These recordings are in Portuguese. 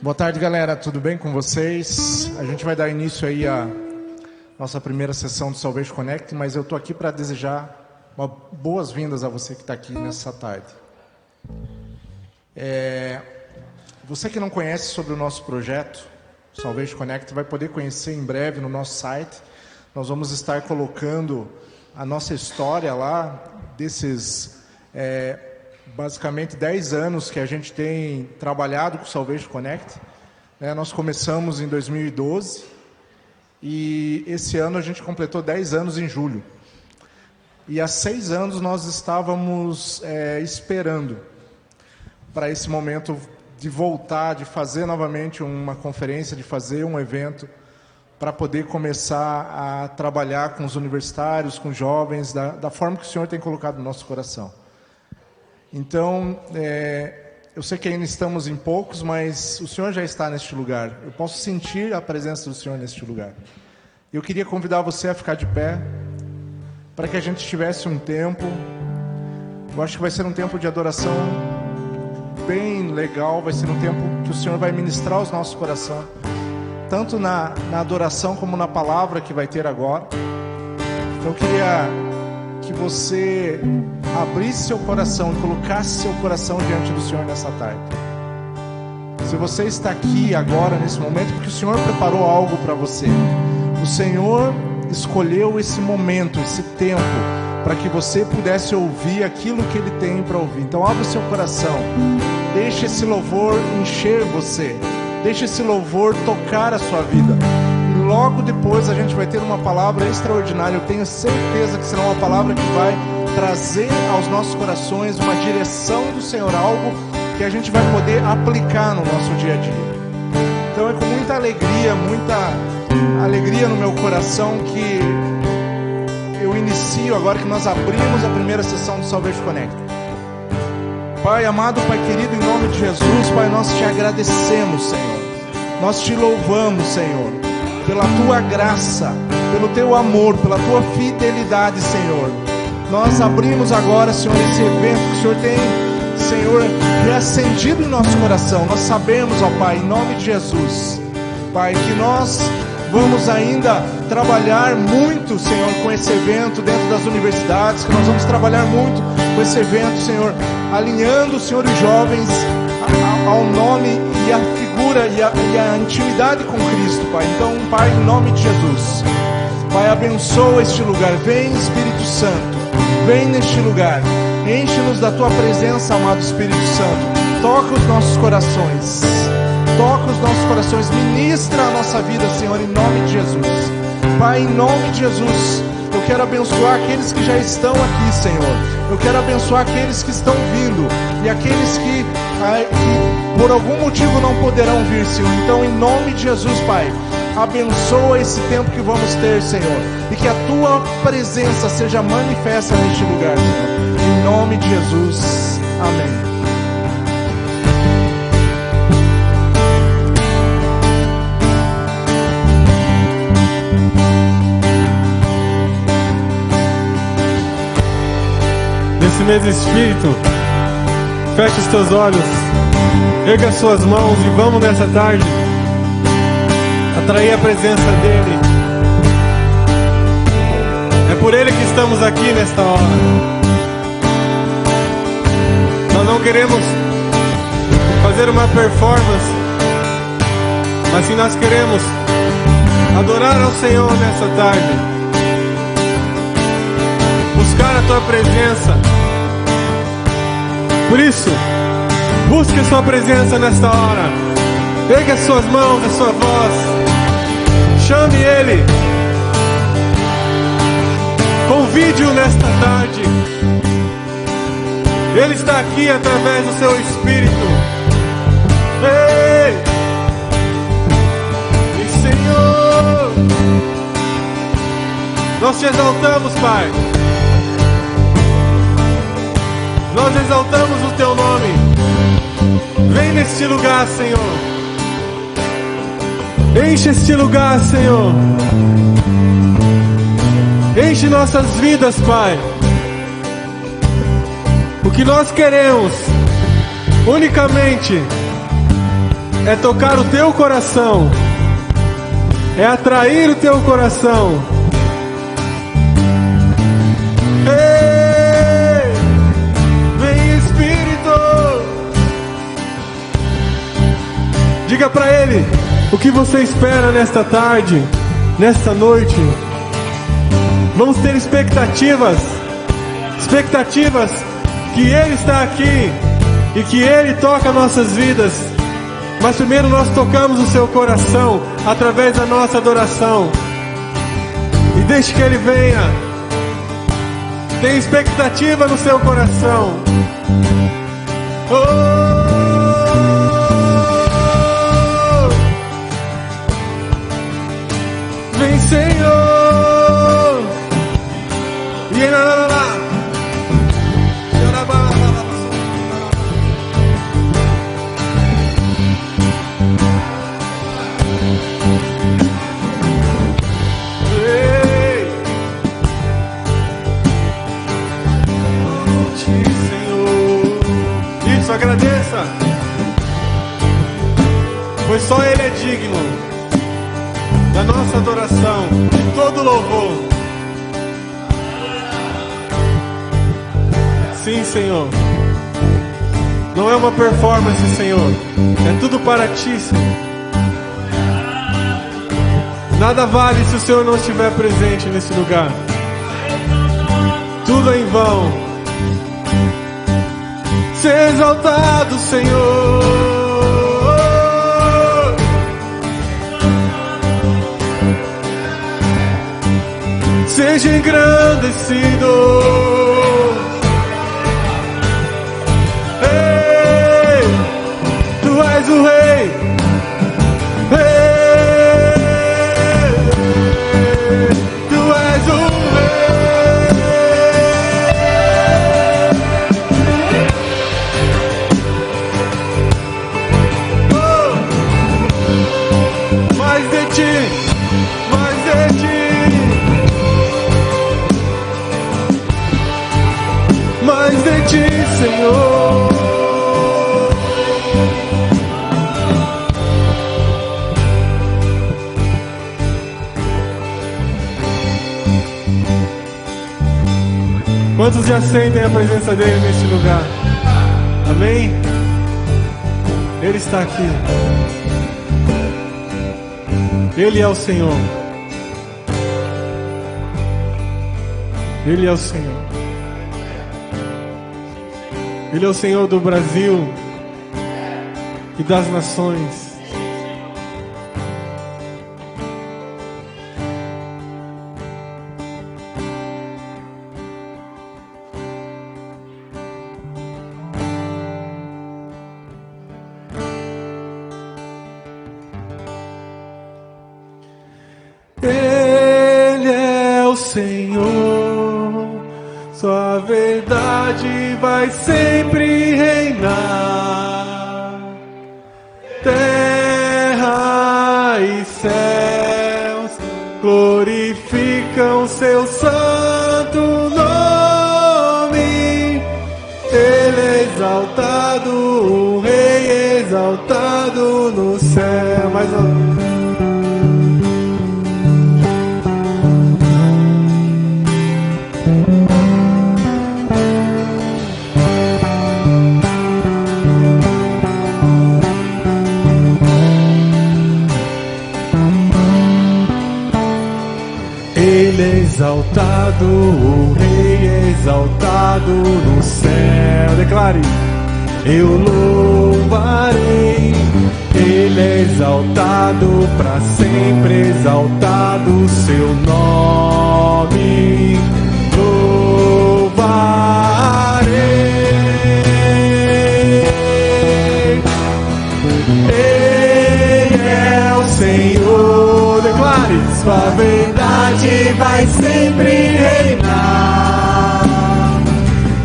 Boa tarde, galera. Tudo bem com vocês? A gente vai dar início aí à nossa primeira sessão do Salvation Connect, mas eu estou aqui para desejar boas-vindas a você que está aqui nessa tarde. Você que não conhece sobre o nosso projeto, Salvation Connect, vai poder conhecer em breve no nosso site. Nós vamos estar colocando a nossa história lá, desses basicamente 10 anos que a gente tem trabalhado com o Salvation Connect. Nós começamos em 2012 e esse ano a gente completou 10 anos em julho. E há 6 anos nós estávamos esperando para esse momento de voltar, de fazer novamente uma conferência, de fazer um evento, para poder começar a trabalhar com os universitários, com os jovens, da forma que o Senhor tem colocado no nosso coração. Então, eu sei que ainda estamos em poucos, mas o Senhor já está neste lugar. Eu posso sentir a presença do Senhor neste lugar. Eu queria convidar você a ficar de pé, para que a gente tivesse um tempo. Eu acho que vai ser um tempo de adoração bem legal, vai ser um tempo que o Senhor vai ministrar os nossos corações, tanto na adoração como na palavra que vai ter agora. Então eu queria que você abrisse seu coração e colocasse seu coração diante do Senhor nessa tarde. Se você está aqui agora, nesse momento, porque o Senhor preparou algo para você. O Senhor escolheu esse momento, esse tempo, para que você pudesse ouvir aquilo que Ele tem para ouvir. Então abra o seu coração, deixe esse louvor encher você, deixe esse louvor tocar a sua vida. E logo depois a gente vai ter uma palavra extraordinária. Eu tenho certeza que será uma palavra que vai trazer aos nossos corações uma direção do Senhor, algo que a gente vai poder aplicar no nosso dia a dia. Então é com muita alegria no meu coração que eu inicio agora, que nós abrimos a primeira sessão do Salvation Connect. Pai amado, Pai querido, em nome de Jesus, Pai, nós te agradecemos, Senhor. Nós te louvamos, Senhor, pela tua graça, pelo teu amor, pela tua fidelidade, Senhor. Nós abrimos agora, Senhor, esse evento que o Senhor tem, Senhor, reacendido em nosso coração. Nós sabemos, ó Pai, em nome de Jesus, Pai, que nós vamos ainda trabalhar muito, Senhor, com esse evento dentro das universidades, que nós vamos trabalhar muito com esse evento, Senhor, alinhando, Senhor, os jovens ao nome e à figura e à intimidade com Cristo, Pai. Então, Pai, em nome de Jesus, Pai, abençoa este lugar. Vem, Espírito Santo, vem neste lugar. Enche-nos da tua presença, amado Espírito Santo. Toca os nossos corações. Toca os nossos corações, ministra a nossa vida, Senhor, em nome de Jesus. Pai, em nome de Jesus, eu quero abençoar aqueles que já estão aqui, Senhor. Eu quero abençoar aqueles que estão vindo e aqueles que por algum motivo não poderão vir, Senhor. Então, em nome de Jesus, Pai, abençoa esse tempo que vamos ter, Senhor, e que a tua presença seja manifesta neste lugar, Senhor. Em nome de Jesus, amém. Nesse mesmo Espírito, feche os teus olhos, erga as suas mãos e vamos nessa tarde atrair a presença dEle. É por Ele que estamos aqui nesta hora. Nós não queremos fazer uma performance, mas sim nós queremos adorar ao Senhor nessa tarde, buscar a tua presença. Por isso, busque a sua presença nesta hora. Pegue as suas mãos, a sua voz, chame Ele, convide-o nesta tarde. Ele está aqui através do seu Espírito. Ei! E Senhor, nós te exaltamos, Pai. Nós exaltamos o teu nome. Vem neste lugar, Senhor. Enche este lugar, Senhor. Enche nossas vidas, Pai. O que nós queremos unicamente é tocar o teu coração, é atrair o teu coração. Ei, vem Espírito, diga para Ele o que você espera nesta tarde, nesta noite. Vamos ter expectativas que Ele está aqui e que Ele toca nossas vidas. Mas primeiro nós tocamos o seu coração através da nossa adoração. E deixe que Ele venha. Tem expectativa no seu coração. Oh! Vem, Senhor. E lá. Agradeça, pois só Ele é digno da nossa adoração, de todo louvor. Sim, Senhor, não é uma performance, Senhor, é tudo para Ti, Senhor. Nada vale se o Senhor não estiver presente nesse lugar. Tudo é em vão. Seja exaltado, Senhor. Seja engrandecido. Ei, Tu és o Rei. Ei, Tu és o Rei. Mais de Ti, Senhor. Quantos já sentem a presença dEle neste lugar? Amém? Ele está aqui. Ele é o Senhor. Ele é o Senhor. Ele é o Senhor do Brasil e das nações. Ele é o Senhor, Sua verdade vai sempre reinar. Terra e céus glorificam Seu santo nome. Ele é exaltado, o Rei exaltado no céu. Mais uma. Exaltado, o Rei exaltado no céu. Declare: eu louvarei. Ele é exaltado para sempre, exaltado Seu nome. Louvarei. Ele é o Senhor. Declare: Sua verdade vai sempre reinar.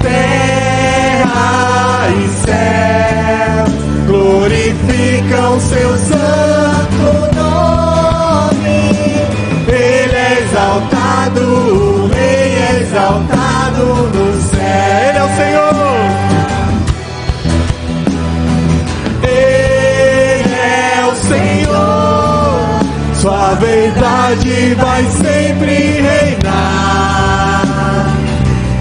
Terra e céu glorificam Seu santo nome. Ele é exaltado, o Rei exaltado no céu. Ele é o Senhor. Ele é verdade vai sempre reinar.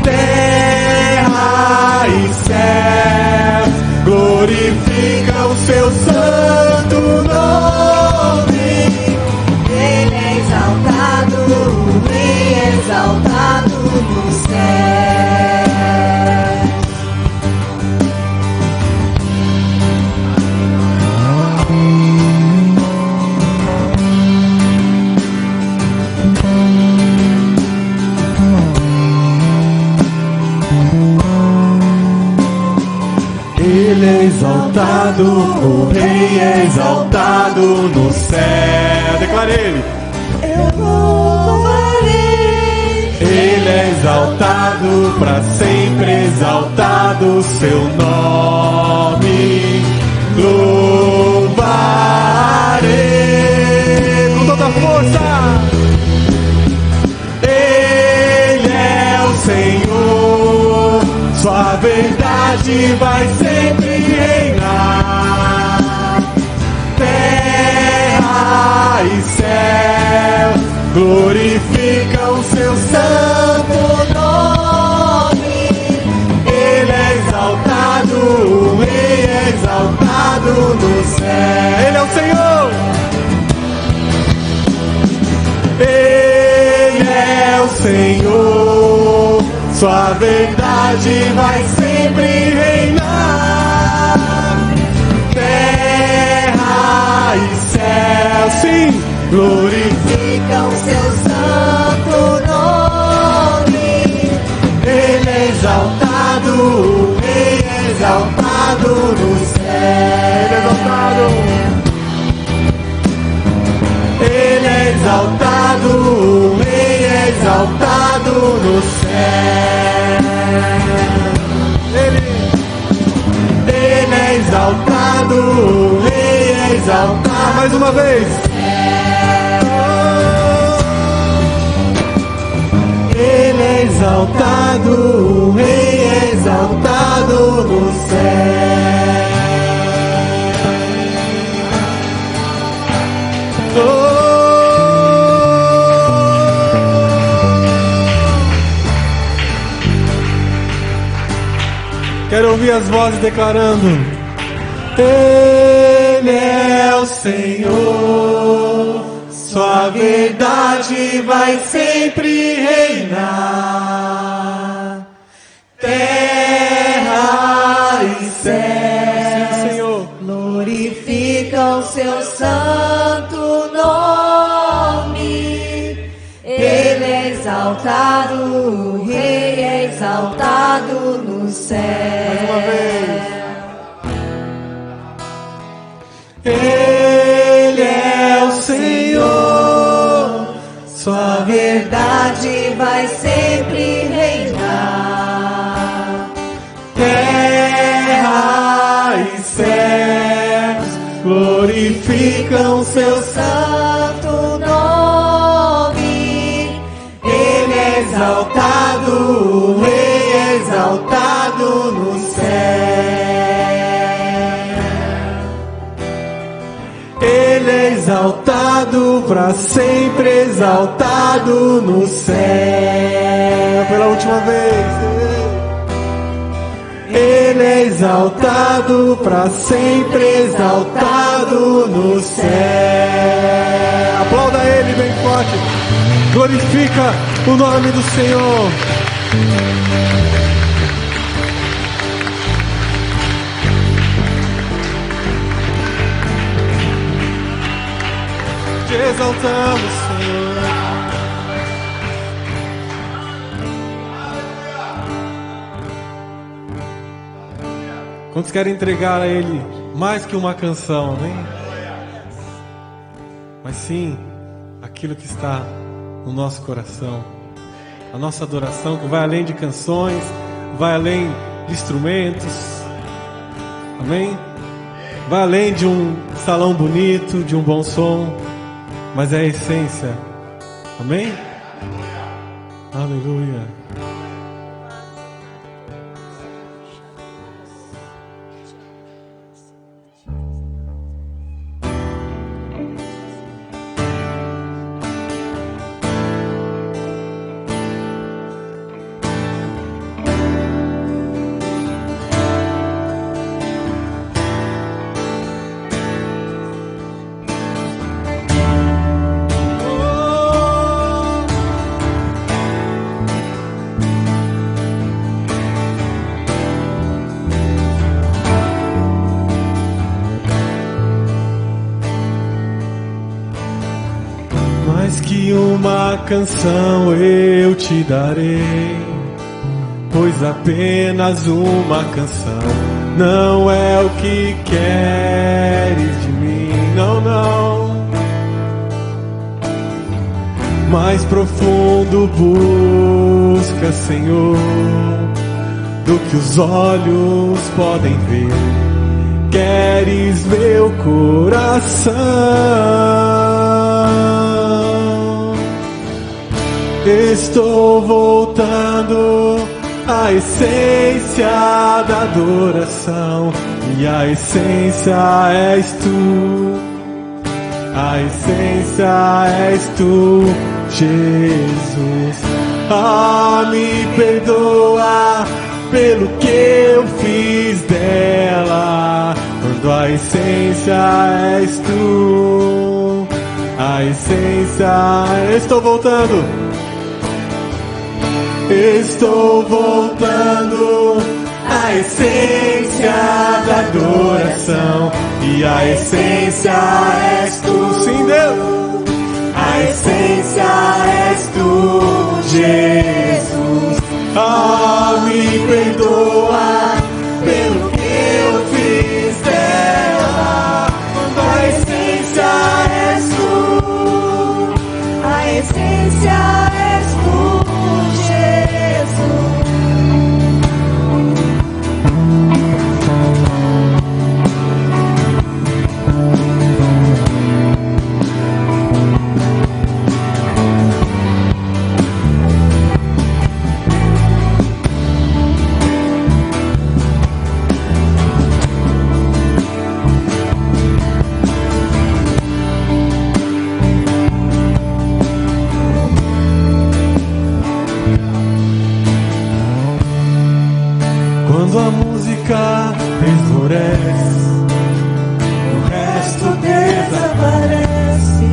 Terra e céus glorificam o seu santo nome. Ele é exaltado nos céus. Ele é exaltado, o Rei é exaltado no céu. Declare ele. Eu louvarei. Ele é exaltado, para sempre exaltado o seu nome. Louvarei com toda a força. Ele é o Senhor, sua verdade vai sempre reinar. Terra e céu glorificam o seu santo nome. Ele é exaltado, o Rei é exaltado no céu. Ele é o Senhor. Ele é o Senhor, sua verdade vai sempre reinar. Terra e céu, sim, glorificam Seu santo nome. Ele é exaltado, o Rei é exaltado no céu. Ele é exaltado, o Rei é exaltado no céu. Ele é exaltado, o Rei é exaltado. Mais uma vez. Ele é exaltado, o Rei é exaltado no céu. Quero ouvir as vozes declarando: Ele é o Senhor, sua verdade vai sempre reinar. Terra e céu, sim, Senhor, Glorificam seu santo nome. Ele é exaltado, o Rei é exaltado no céu. mais uma vez. Ele é o Senhor, sua Verdade vai sempre reinar. terra e céus glorificam seu Santo nome. Ele é exaltado, o Rei é exaltado no céu. Ele é exaltado, para sempre exaltado no céu. Pela última vez. Ele é exaltado, para sempre exaltado no céu. Aplauda ele bem forte. Glorifica o nome do Senhor. Te exaltamos, Senhor. Quantos querem entregar a Ele mais que uma canção, amém? Mas sim, aquilo que está no nosso coração. A nossa adoração que vai além de canções, vai além de instrumentos, amém? Vai além de um salão bonito, de um bom som, mas é a essência, amém? Aleluia. que uma canção eu te darei, pois apenas uma canção não é o que queres de mim, não, não. Mais profundo busca, Senhor, do que os olhos podem ver. Queres meu coração. Estou voltando à essência da adoração, e a essência és tu, a essência és tu, Jesus. Me perdoa pelo que eu fiz dela, quando a essência és tu, a essência. Estou voltando à essência da adoração, e a essência és tu, sim, Deus. A essência és tu, Jesus. Me perdoa pelo que eu fiz dela, quando a essência és tu, A essência és tu, Jesus. Quando a música esmorece, O resto desaparece.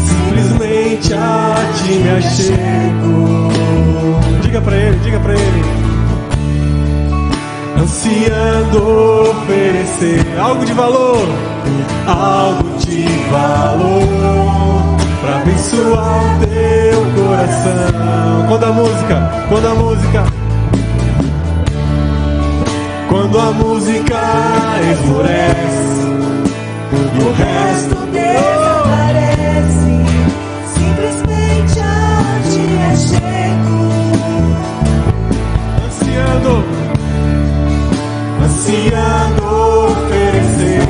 simplesmente a ti me achego. Diga pra ele, diga pra ele. Ansiando oferecer algo de valor, pra abençoar o teu coração. Quando a música esmorece, O resto desaparece. Simplesmente a ti me chego. ansiando oferecer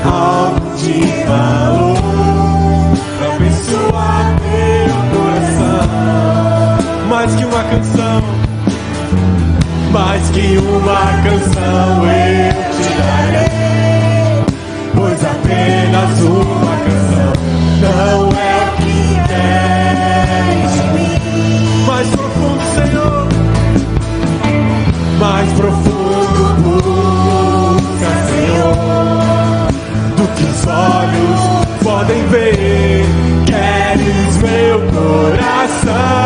algo de valor, pra abençoar teu coração. Mais que uma canção eu te darei, pois apenas uma canção não é o que queres de mim. Mais profundo, Senhor, mais profundo busca, Senhor, do que os olhos podem ver. Queres meu coração.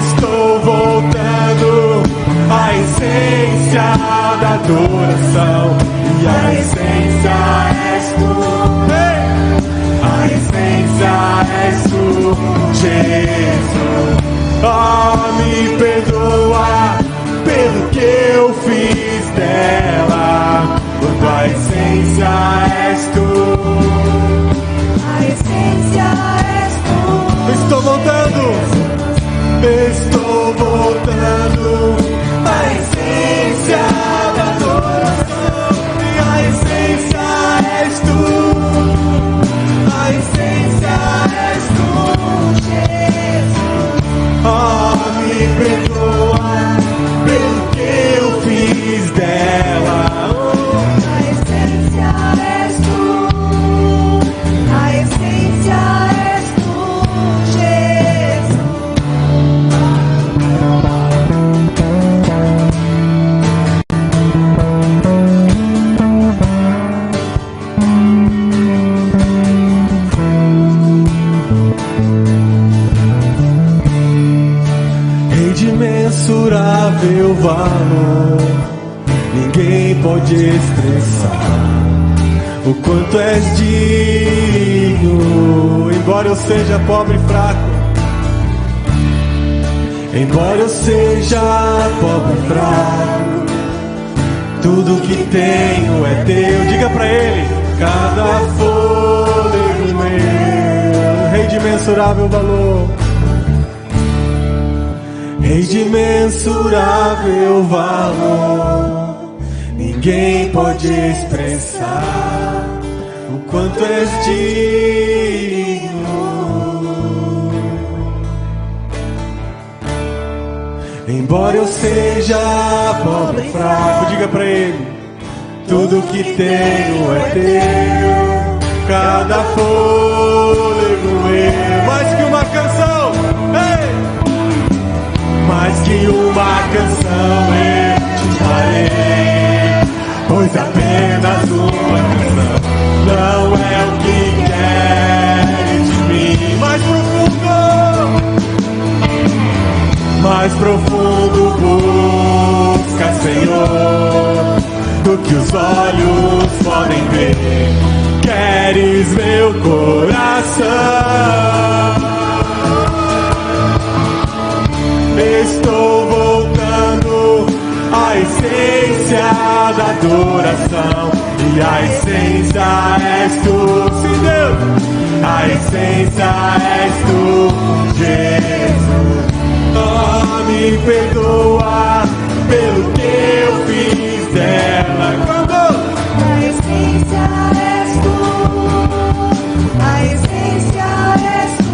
Estou voltando à essência da adoração, e a essência és tu, a essência és tu, Jesus. Me perdoa pelo que eu fiz dela, quando a essência és tu, A essência és tu. estou voltando à essência da adoração, e a essência és tu, a essência és tu, Jesus. me perdoa pelo que eu fiz dela. A essência és tu. A essência és tu, Jesus. Rei de imensurável valor, ninguém pode expressar o quanto és digno. Embora eu seja pobre e fraco, embora eu seja pobre e fraco, tudo que tenho é teu. Diga pra ele: cada fôlego meu, Rei de imensurável valor, Rei de imensurável valor. Ninguém pode expressar o quanto és digno. Embora eu seja pobre e fraco, diga pra ele: tudo que tenho é teu. Cada fôlego meu. Mais que uma canção, ei! Mais que uma canção eu te darei, pois apenas uma canção não é o que queres de mim. Mais profundo busca, Senhor, do que os olhos podem ver. Queres meu coração. Estou voltando à essência da adoração, e a essência és tu, sim, Deus. A essência és tu, Jesus. Oh, me perdoa pelo que eu fiz dela. Quando a essência és tu, a essência és tu.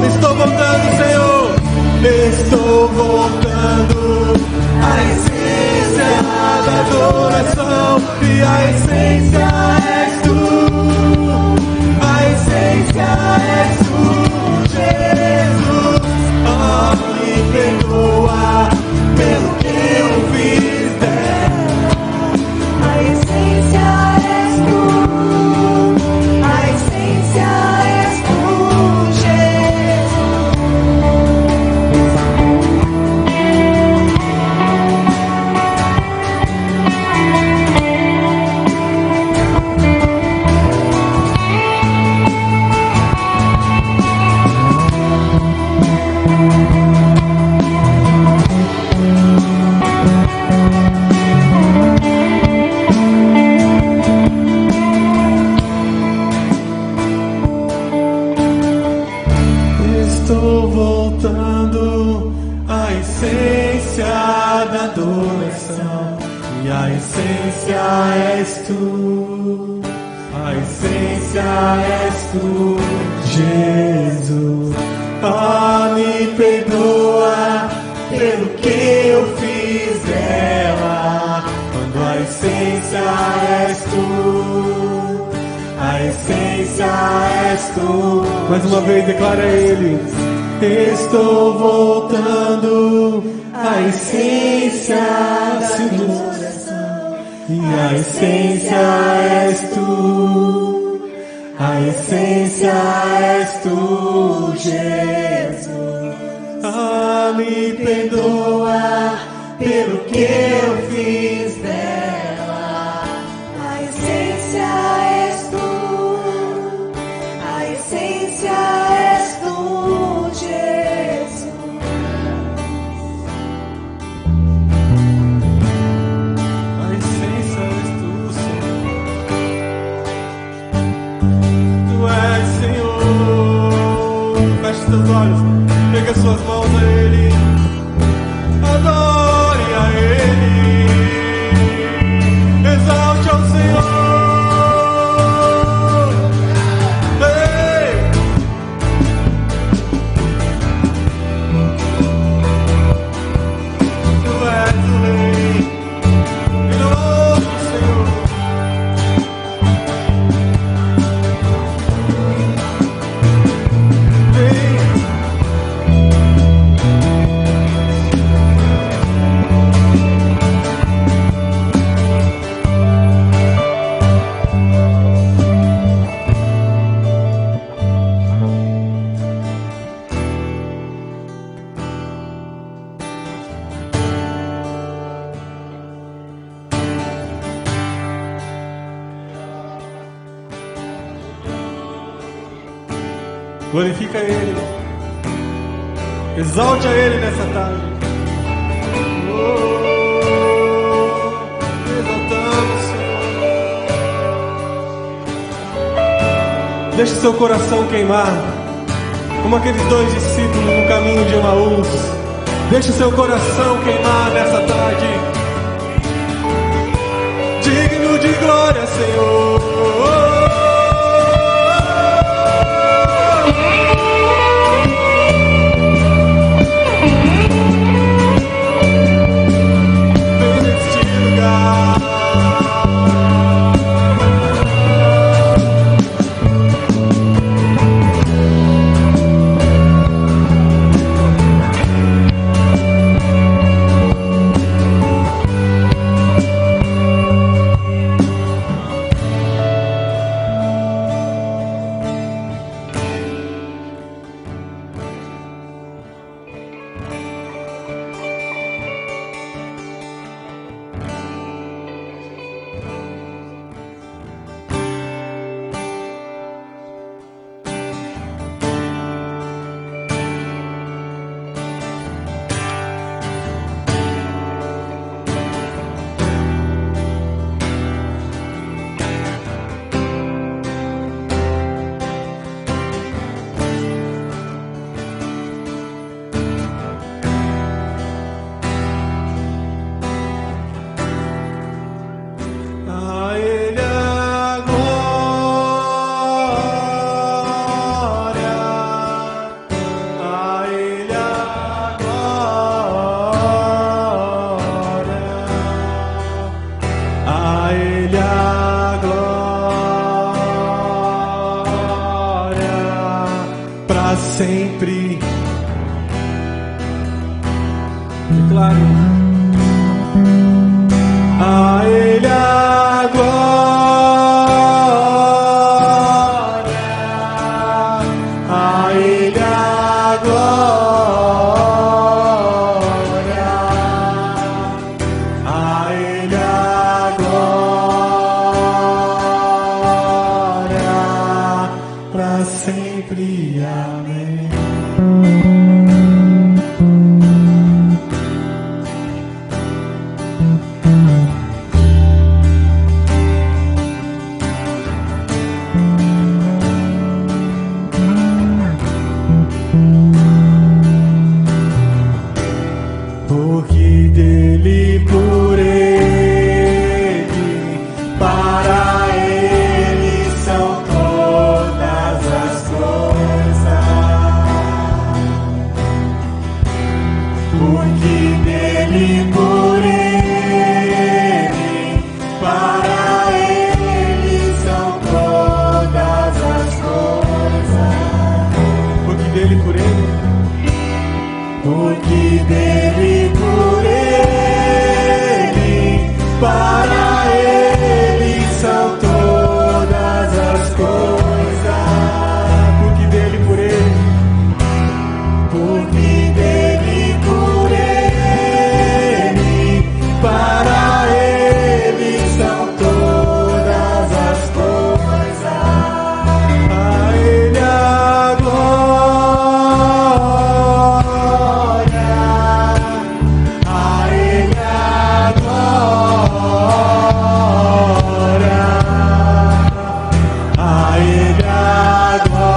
estou voltando, Senhor. Estou voltando à essência da adoração, e a essência és tu, a essência és tu, Jesus. Oh, me perdoa pelo que eu fiz dela. A essência és tu, a essência és tu, Jesus. Estou voltando à essência da adoração, e a essência és tu, a essência és tu, Jesus. Ah, me perdoa pelo que eu fiz dela, quando a essência és tu, a essência és tu. Mais uma vez declara ele: estou voltando à essência da adoração, e a essência és tu, a essência és tu, Jesus. Ah, me perdoa pelo que eu fiz dela. A essência és tu, a essência és tu, Jesus. A essência és tu, Senhor. Tu és, Senhor. Feche seus olhos, pega suas mãos a Ele, adore a Ele. Glorifica Ele. Exalte a Ele nessa tarde. Exaltamos, Senhor. Deixe seu coração queimar, como aqueles 2 discípulos no caminho de Emaús. Deixe seu coração queimar nessa tarde. Digno de glória, Senhor. Vem neste lugar. Sempre. Declaro. A Ele a glória, a Ele a glória, a Ele a glória, para sempre. Amém. Porque dele, por ele, para ele são todas as coisas. Porque dele, por ele, para ele são todas as coisas. Porque dele, por ele, porque dele, por ele, para ele são todas as coisas. Porque dele, por ele, porque dele, por ele, para ele são todas as coisas. A Ele a glória, a Ele a glória, a Ele a glória,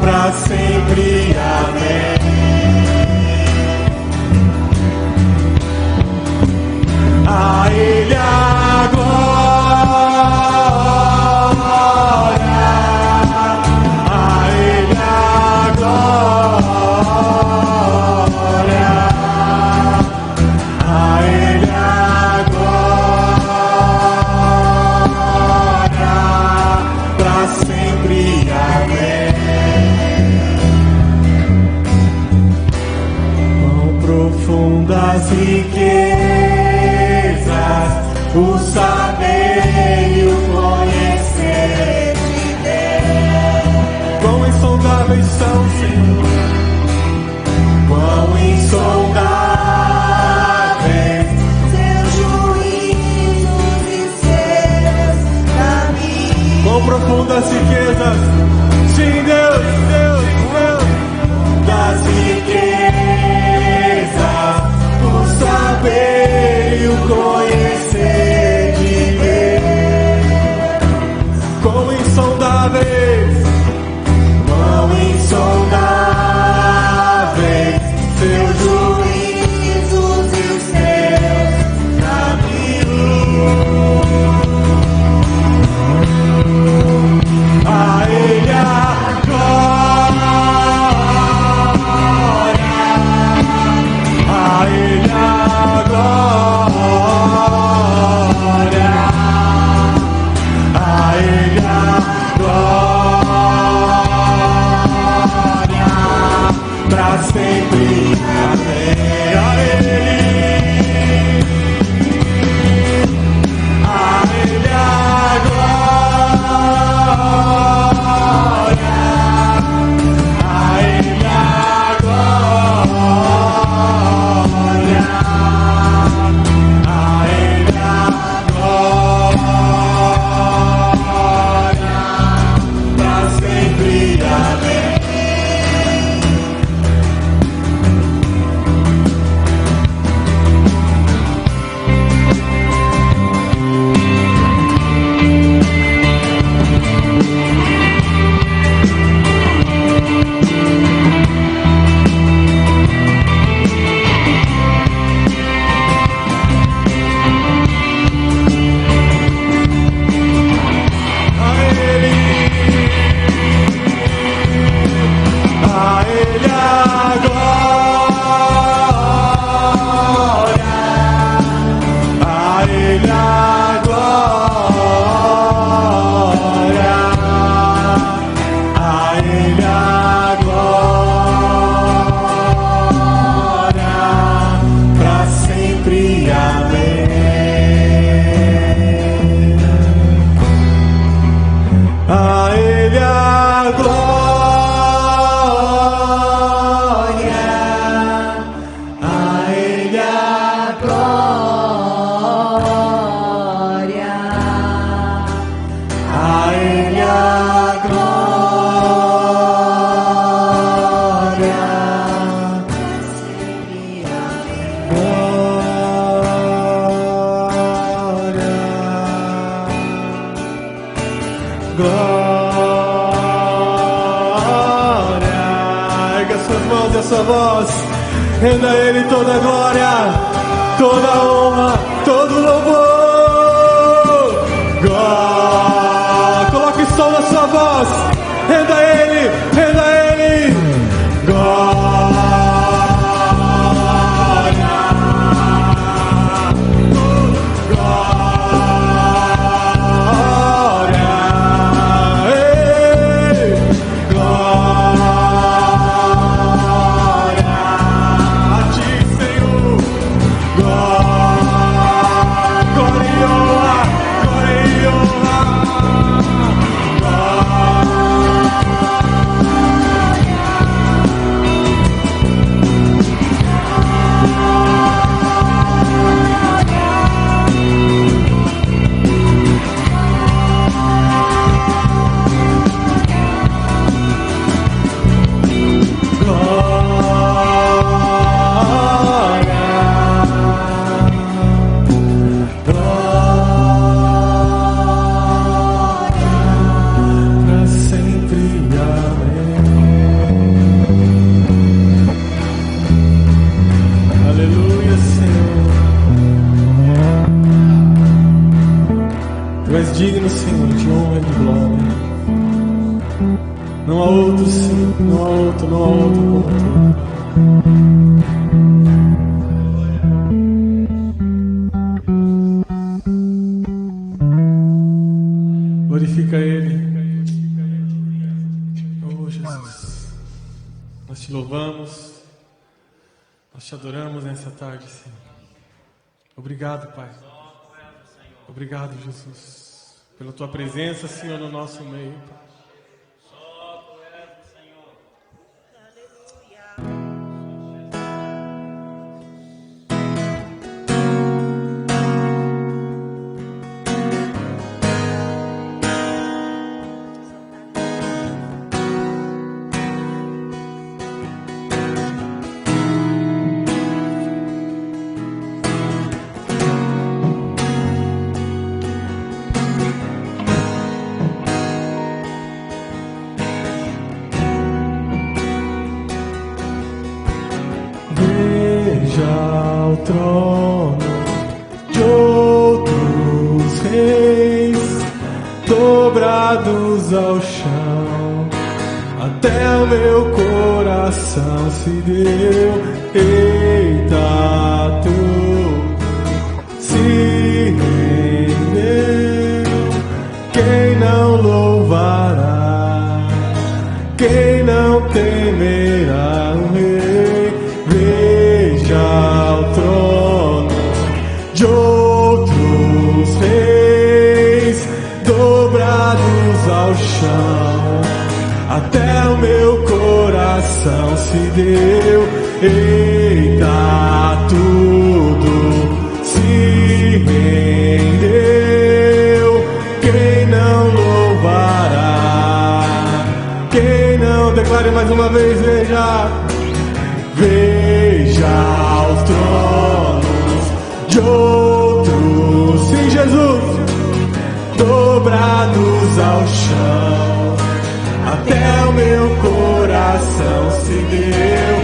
para sempre. Amém. A Ele a glória, a Ele a glória, a Ele a glória, para sempre. Amém. Quão profundas riquezas o saber e o conhecer de Deus. Quão insondáveis são, Senhor, quão insondáveis seus juízos e seus caminhos. quão sua voz. Renda a Ele toda a glória, toda a honra, todo o louvor. Glória. Coloque som na sua voz. Renda a Ele, renda a Ele. Glória. Digno, Senhor, de honra e de glória. Não há outro, Senhor, não há outro como Tu. Glorifica Ele. Oh, Jesus. Nós Te louvamos, nós Te adoramos nessa tarde, Senhor. Obrigado, Pai. Obrigado, Jesus, pela Tua presença, Senhor, no nosso meio, Pai. Só Tu és o Senhor. Ao trono de outros reis, dobrados ao chão, até o meu coração se deu. Eita, tudo se rendeu. Quem não louvará? Quem não temerá o Rei? Ao trono de outros reis, dobrados ao chão, até o meu coração se deu. Eita, tudo se rendeu. Quem não louvará? Quem não? Declare mais uma vez, veja. Veja aos tronos de outros, sim, Jesus, dobrados ao chão, até o meu coração se deu.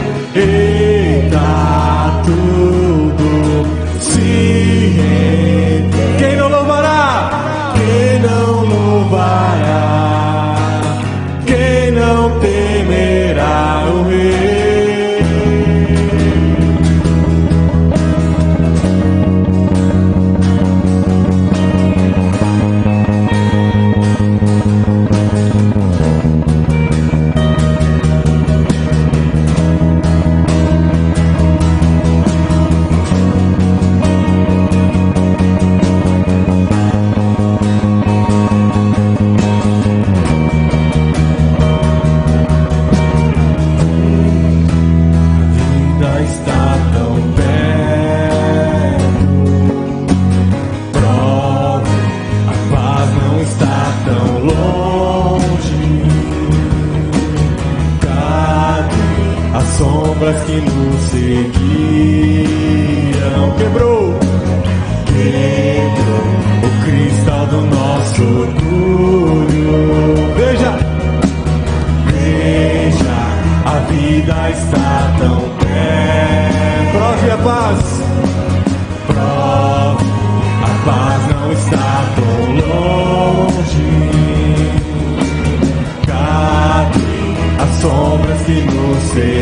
que nos seguiam.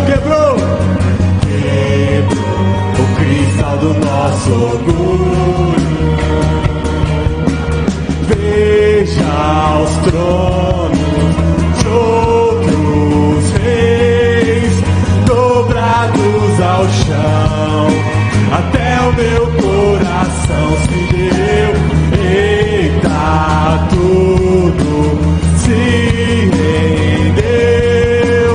Quebrou o cristal do nosso orgulho. Veja os tronos de outros reis dobrados ao chão. Até o meu coração se deu. Eita, tudo se rendeu.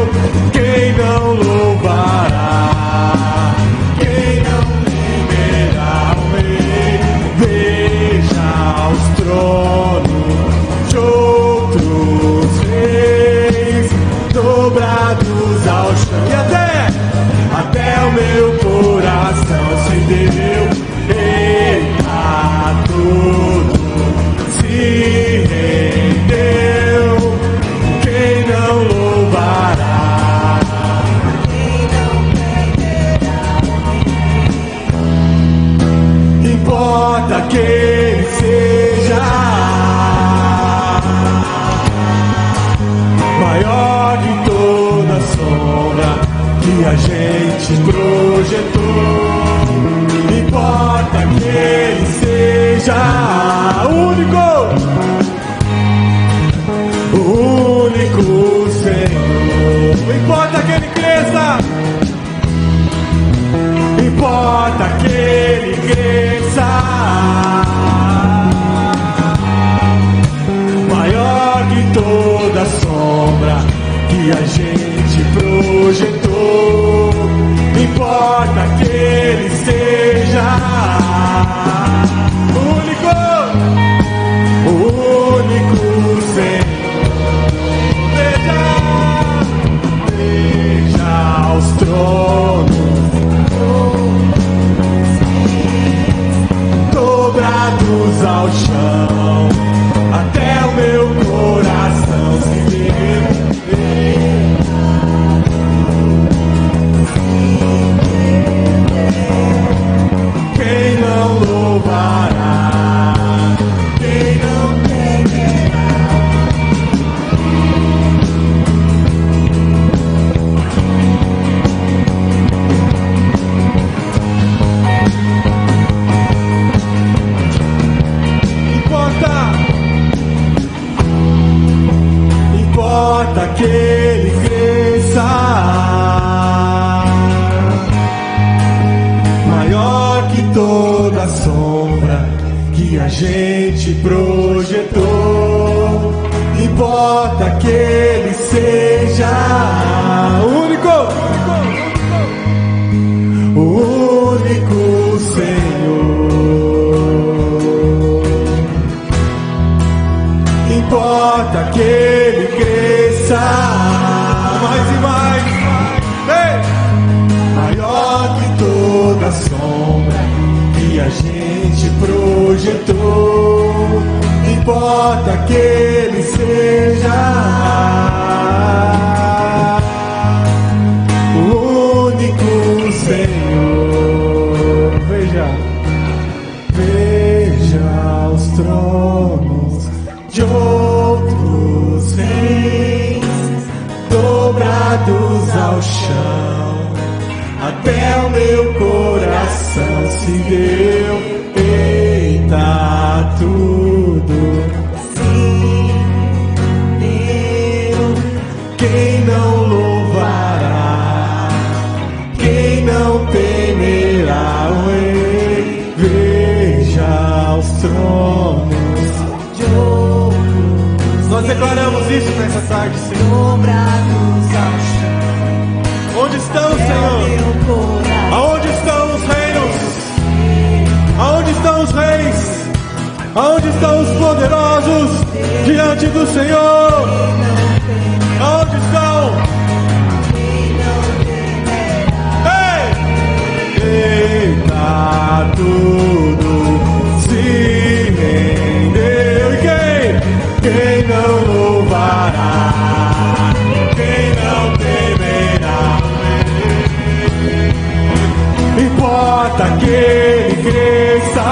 Quem não louvará? Quem não temerá o Rei? Veja os tronos de outros reis dobrados ao chão. E até o meu coração se deu. Eita, tudo se rendeu. Quem não louvará? Importa que ele seja maior que toda sombra que a gente projetou. Importa que ele seja o único Senhor. Importa que ele cresça. Importa que ele cresça. Maior que toda sombra que a gente projetou. Importa que ele seja o único Senhor. Veja os tronos dobrados ao chão. Até o meu coração se deu. Quem não louvará? Quem não temerá? Importa que ele cresça. Toda sombra que a gente projetou. Importa que ele seja o único Senhor. Importa que ele cresça mais e mais. Ei! Maior que toda sombra que a gente projetou. Importa que ele seja o único Senhor. Veja os tronos de outros reis dobrados ao chão. Até o meu coração se deu. Eita, tudo se deu. Quem não louvará? Quem não temerá o Rei? Veja os tronos de outros. Nós declaramos isso nessa tarde, Senhor. Dobrados ao chão. Onde estão, Senhor? Aonde estão os reinos? Aonde estão os reis? Aonde estão os poderosos diante do Senhor? Aonde estão? Ei! Eita, tudo se rendeu. E quem não louvará? Quem não temerá? Importa que ele cresça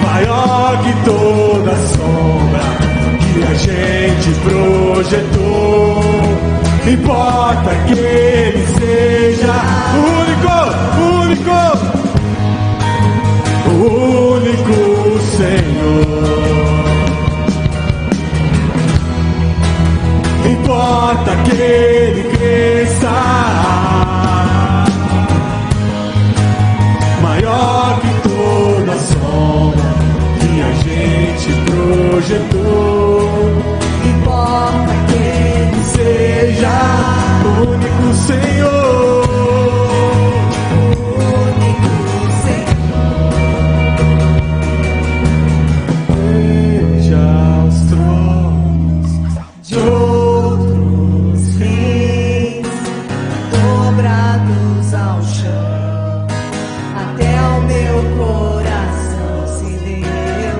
maior que toda sombra projetou. Importa que Ele seja o único Senhor. Importa que Ele cresça, maior que toda sombra que a gente projetou. Importa que Ele Seja o único Senhor. único Senhor. Veja os tronos De outros reis, dobrados ao chão, até o meu coração se deu.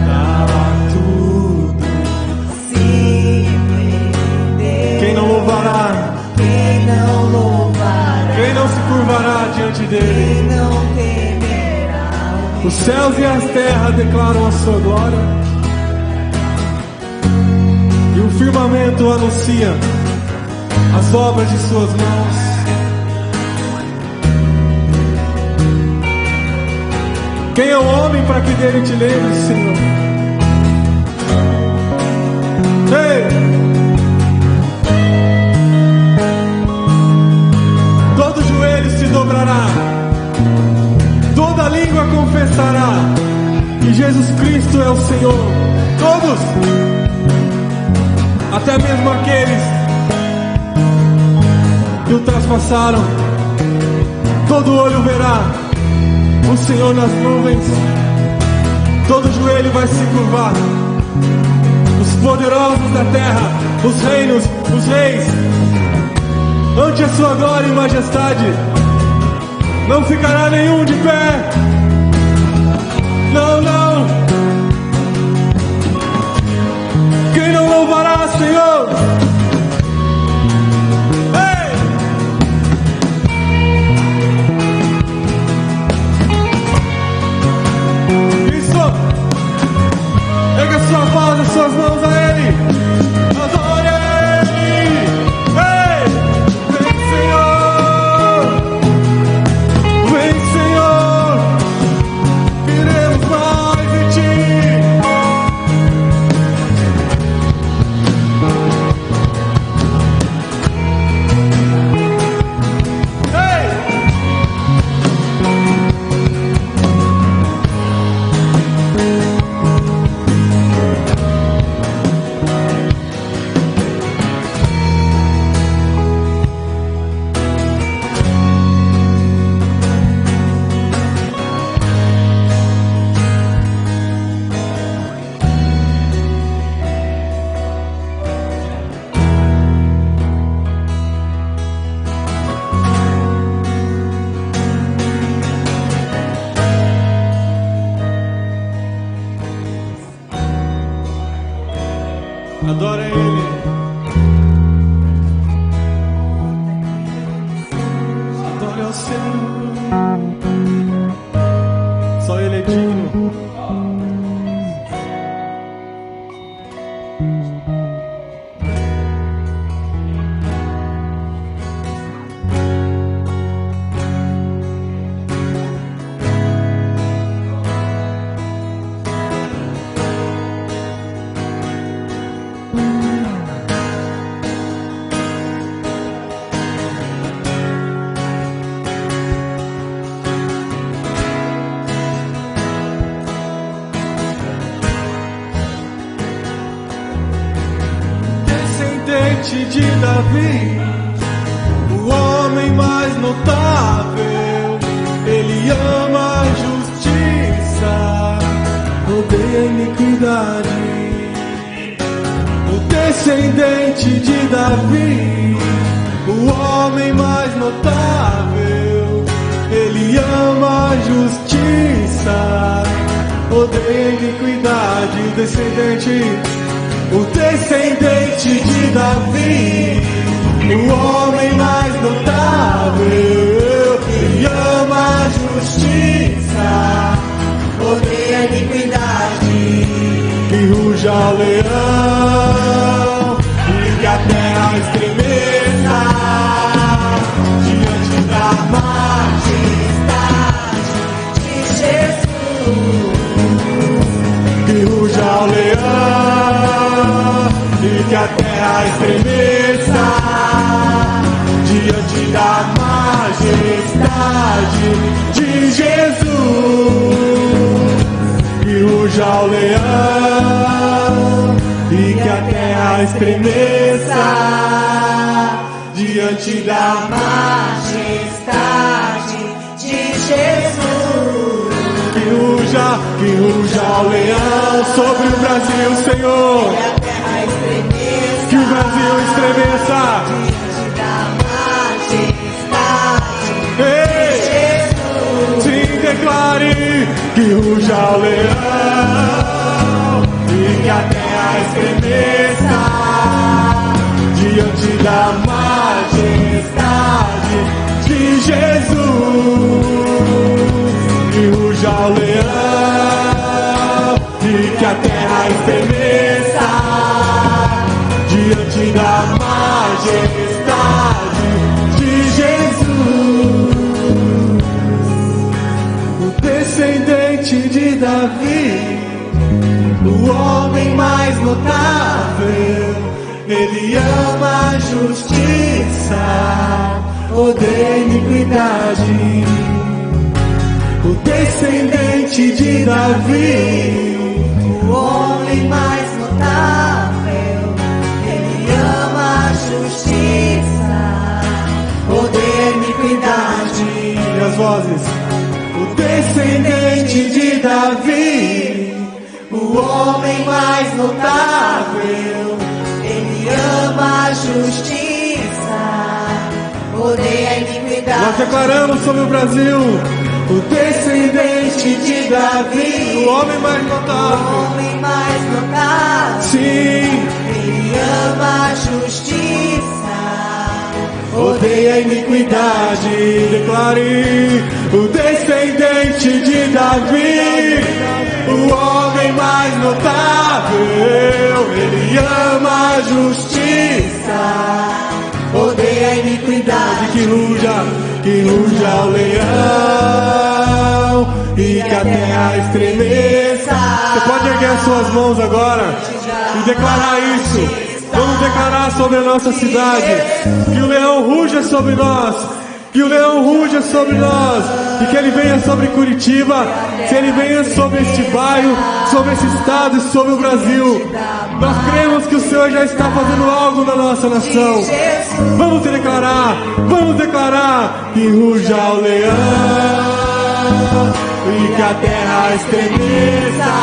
dava tudo. Se prendeu. Quem não louvará? Quem não louvará? Quem não se curvará diante dele? Quem não temerá? Os céus e as terras declaram a sua glória, e o firmamento anuncia as obras de suas mãos. Quem é o homem para que dele te lembre, Senhor? Ei! Todo joelho se dobrará, toda língua confessará que Jesus Cristo é o Senhor. Todos, até mesmo aqueles que o traspassaram, todo olho verá o Senhor nas nuvens, todo joelho vai se curvar. Os poderosos da terra, os reinos, os reis, ante a sua glória e majestade, não ficará nenhum de pé. Não, não. Quem não louvará, Senhor? Ei! Isso! Pega sua voz e suas mãos a Ele. Adore Ele. Ei! Vem, Senhor. Vem, Senhor. Queremos mais de Ti. Ei! Adora Ele. Adore ao Senhor. Só Ele é digno. Descendente de Davi, o homem mais notável, ele ama a justiça, odeia a iniquidade. O descendente de Davi, o homem mais notável, ele ama a justiça, odeia a iniquidade. O descendente de Davi, o homem mais notável, ele ama a justiça, odeia a iniquidade. Que ruja o leão. estremeça diante da majestade de Jesus. Que ruja o leão sobre o Brasil, Senhor. Que a terra estremeça, Que o Brasil estremeça diante da majestade Ei, de Jesus. sim, declare que ruja o leão e que a terra estremeça diante da majestade de Jesus. Que ruja o leão e que a terra estremeça diante da majestade de Jesus. O descendente de Davi, o homem mais notável, ele ama a justiça, odeia a iniquidade. O descendente de Davi, O homem mais notável, ele ama a justiça, odeia a iniquidade. e as vozes. O descendente de Davi, O homem mais notável, ele ama a justiça, odeia a nós iniquidade. declaramos sobre o Brasil. O descendente de Davi, o homem mais O notável. homem mais notável, Sim, ele ama a justiça, odeia a iniquidade. Declare o descendente de Davi, o homem mais notável. Ele ama a justiça, odeia a iniquidade. que ruja o leão e que a terra estremeça. Você pode erguer as suas mãos agora e declarar isso. Vamos declarar sobre a nossa cidade que o leão ruja sobre nós, que o leão ruja sobre nós e que ele venha sobre Curitiba, que ele venha sobre este bairro, sobre esse estado e sobre o Brasil. Nós cremos que o Senhor já está fazendo algo na nossa nação. Vamos declarar que ruja o leão e que a terra estremeça.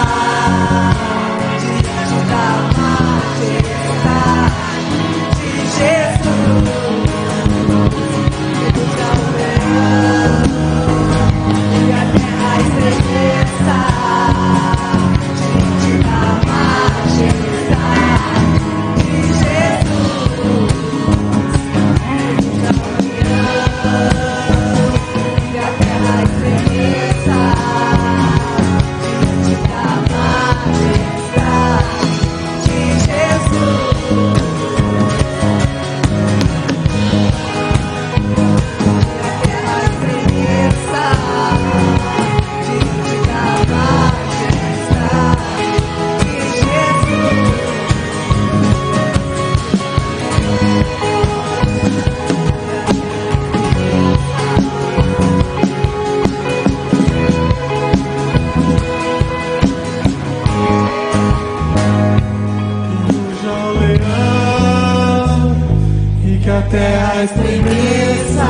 A terra estremeça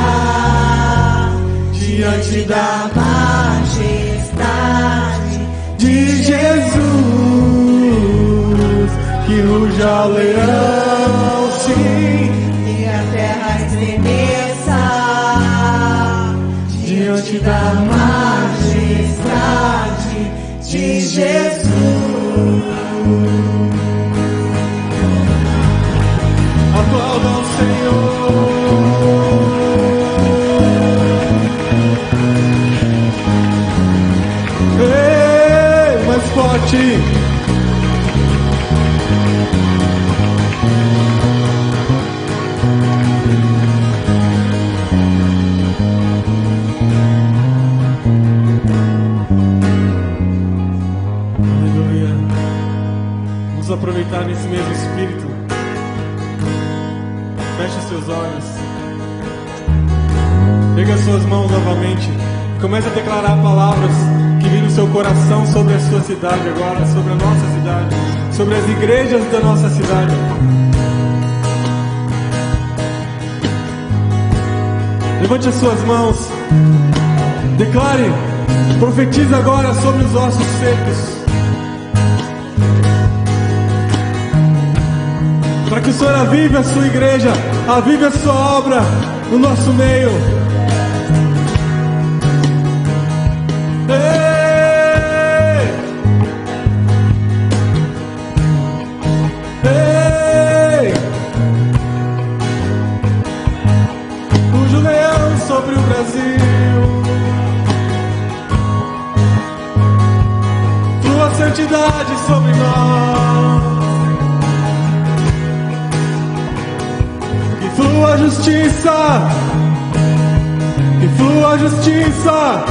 diante da majestade de Jesus. Que ruja o leão, sim, E a terra estremeça diante da majestade de Jesus. Aplauda o Senhor. Ei, mais forte. Aleluia. Vamos aproveitar nesse mesmo espírito. Feche os seus olhos. Pega as suas mãos novamente e comece a declarar palavras que vêm no seu coração sobre a sua cidade agora, sobre a nossa cidade, sobre as igrejas da nossa cidade. Levante as suas mãos. Declare, profetize agora sobre os ossos secos. Para que o Senhor avive a sua igreja, avive a sua obra no nosso meio. Ei! Ei! Ruge o leão sobre o Brasil. Tua santidade sobre nós. Flua a justiça, que flua a justiça.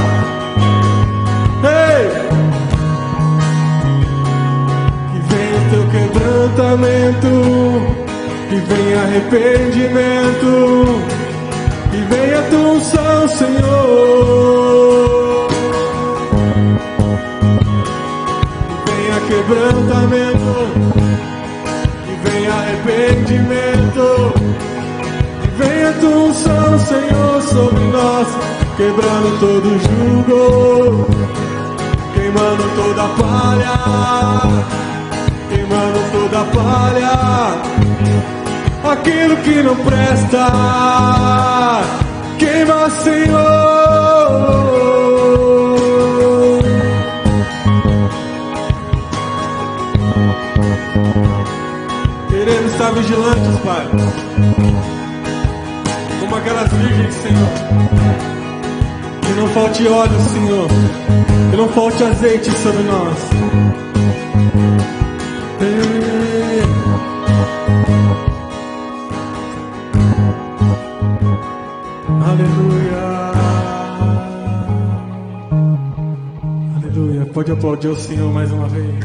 Ei! Que venha o teu quebrantamento, que venha arrependimento, que venha a tua unção, Senhor. Que venha quebrantamento, que venha arrependimento. Venha a tua unção, Senhor, sobre nós, quebrando todo jugo, queimando toda palha, queimando toda palha, aquilo que não presta, queima, Senhor. Queremos estar vigilantes, Pai, como aquelas virgens, Senhor. Que não falte óleo, Senhor. Que não falte azeite sobre nós. Aleluia. Aleluia. Pode aplaudir o Senhor mais uma vez.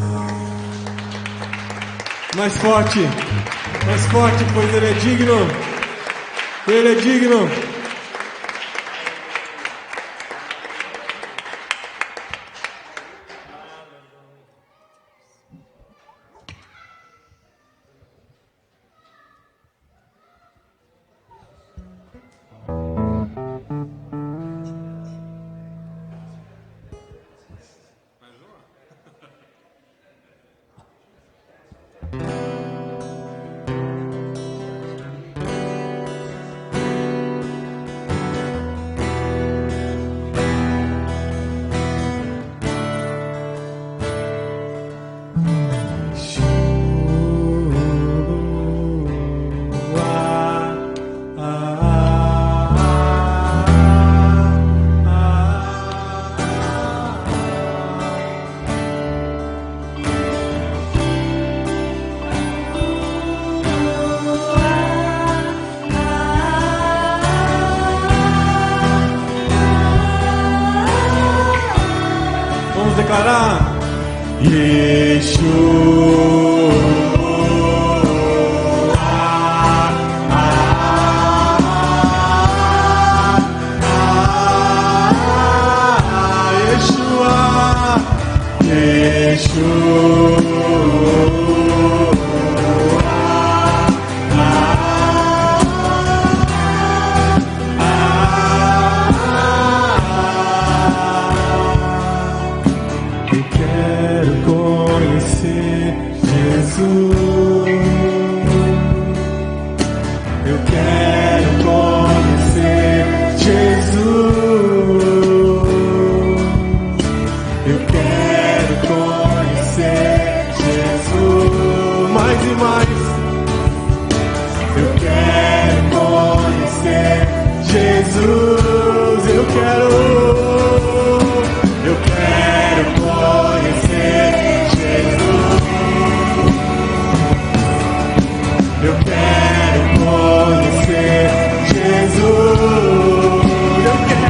Mais forte, pois Ele é digno. Ele é digno. Declarar Yeshua, eu quero conhecer Jesus. Eu quero conhecer Jesus. Mais e mais. Eu quero conhecer Jesus. Eu quero conhecer Jesus. Eu quero conhecer Jesus. Eu quero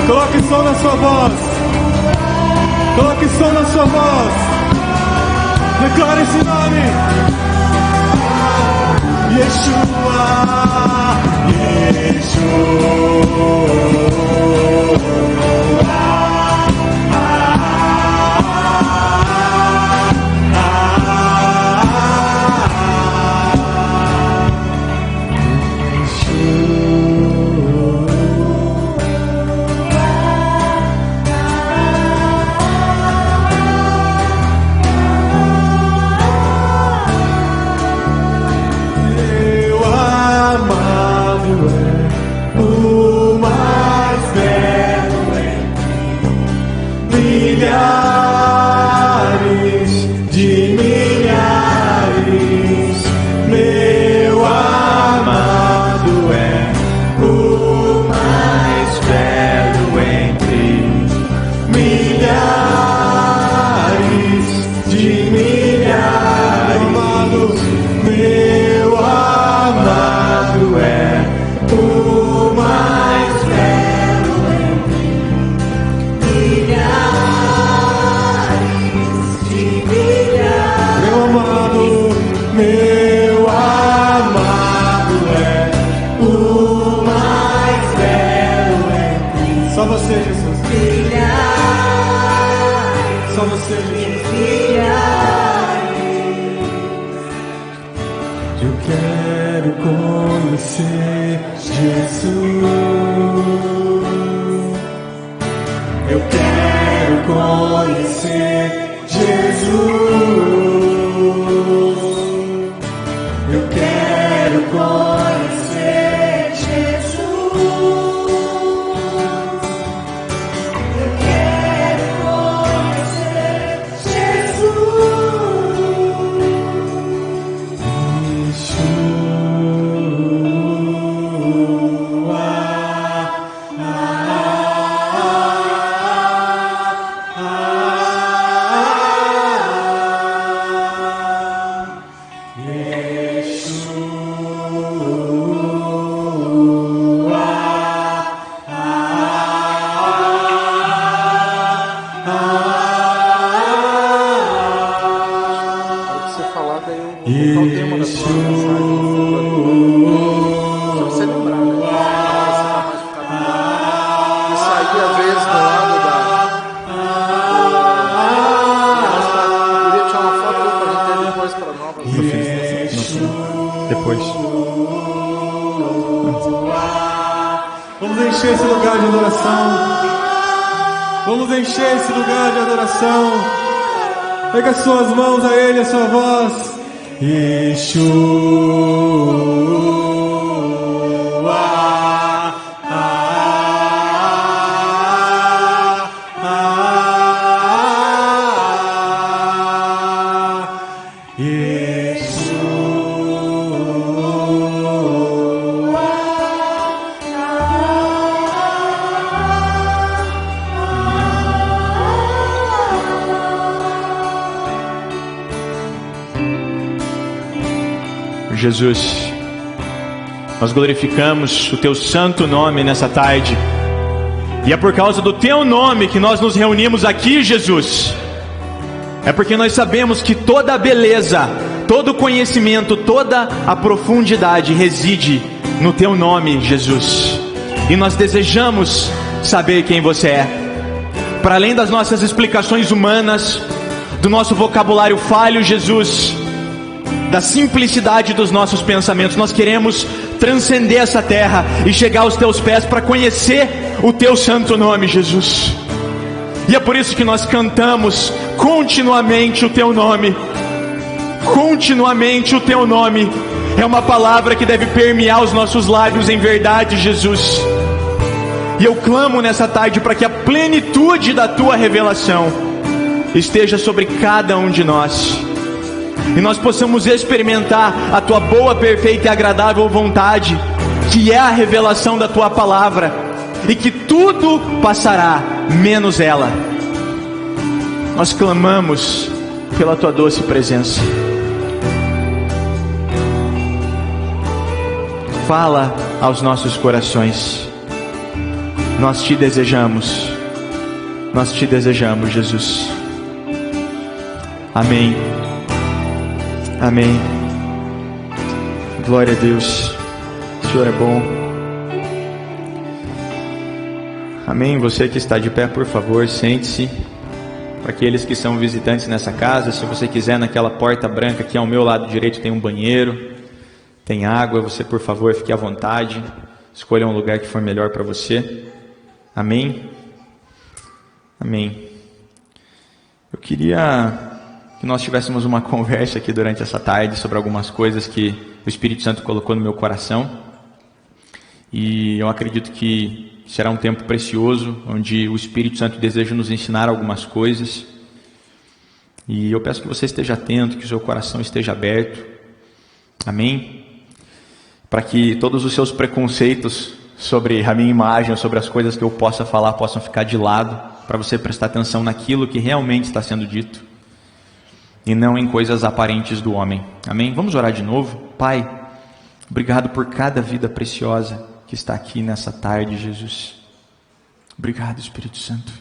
Coloque som na sua voz. Coloque som na sua voz. Declare esse nome. Yeshua, eu quero conhecer Jesus. Eu quero conhecer Jesus. Eu quero conhecer Jesus. Eu quero conhecer Depois. Vamos encher esse lugar de adoração. Vamos encher esse lugar de adoração. Pega suas mãos a Ele, a sua voz. Yeshua. Jesus, nós glorificamos o Teu santo nome nessa tarde, e é por causa do Teu nome que nós nos reunimos aqui, Jesus. É porque nós sabemos que toda a beleza, todo o conhecimento, toda a profundidade reside no Teu nome, Jesus. E nós desejamos saber quem Você é. Para além das nossas explicações humanas, do nosso vocabulário falho, Jesus, da simplicidade dos nossos pensamentos, nós queremos transcender essa terra e chegar aos Teus pés para conhecer o Teu santo nome, Jesus. E é por isso que nós cantamos continuamente o Teu nome. Continuamente o Teu nome é uma palavra que deve permear os nossos lábios em verdade, Jesus. E eu clamo nessa tarde para que a plenitude da Tua revelação esteja sobre cada um de nós, e nós possamos experimentar a Tua boa, perfeita e agradável vontade, que é a revelação da Tua palavra. e que tudo passará, menos ela. Nós clamamos pela tua doce presença. Fala aos nossos corações. Nós te desejamos, Jesus. Amém. Amém. Glória a Deus. O Senhor é bom. Amém. Você que está de pé, por favor, sente-se. Para aqueles que são visitantes nessa casa, se você quiser, naquela porta branca aqui ao meu lado direito tem um banheiro, tem água. Você, por favor, fique à vontade. Escolha um lugar que for melhor para você. Amém. Amém. Eu queria que nós tivéssemos uma conversa aqui durante essa tarde sobre algumas coisas que o Espírito Santo colocou no meu coração. E eu acredito que será um tempo precioso, onde o Espírito Santo deseja nos ensinar algumas coisas. E eu peço que você esteja atento, que o seu coração esteja aberto. Amém? Para que todos os seus preconceitos sobre a minha imagem, sobre as coisas que eu possa falar, possam ficar de lado, para você prestar atenção naquilo que realmente está sendo dito, e não em coisas aparentes do homem. Amém? Vamos orar de novo? Pai, obrigado por cada vida preciosa que está aqui nessa tarde, Jesus. Obrigado, Espírito Santo.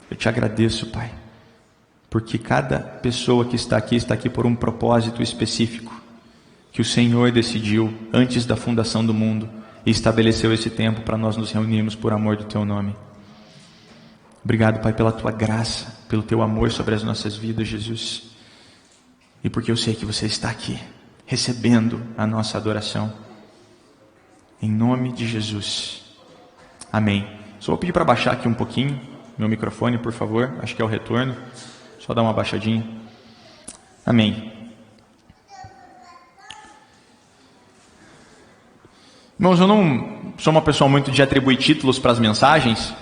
Eu te agradeço, Pai, porque cada pessoa que está aqui por um propósito específico, que o Senhor decidiu antes da fundação do mundo, e estabeleceu esse tempo para nós nos reunirmos por amor do Teu nome. Obrigado, Pai, pela Tua graça, pelo Teu amor sobre as nossas vidas, Jesus. E porque eu sei que você está aqui, recebendo a nossa adoração. Em nome de Jesus. Amém. Só vou pedir para baixar aqui um pouquinho meu microfone, por favor. Acho que é o retorno. Só dar uma baixadinha. Amém. Irmãos, eu não sou uma pessoa muito de atribuir títulos para as mensagens.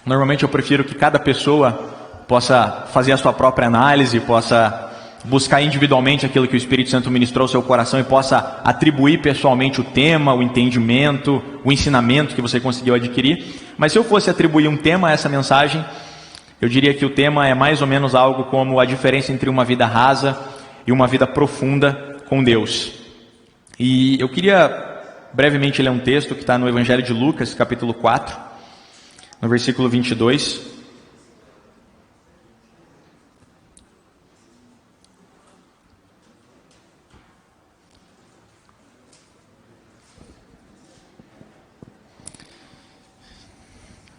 Normalmente eu prefiro que cada pessoa possa fazer a sua própria análise, possa buscar individualmente aquilo que o Espírito Santo ministrou ao seu coração e possa atribuir pessoalmente o tema, o entendimento, o ensinamento que você conseguiu adquirir. Mas se eu fosse atribuir um tema a essa mensagem, eu diria que o tema é mais ou menos algo como a diferença entre uma vida rasa e uma vida profunda com Deus. E eu queria brevemente ler um texto que está no Evangelho de Lucas, capítulo 4, no versículo 22.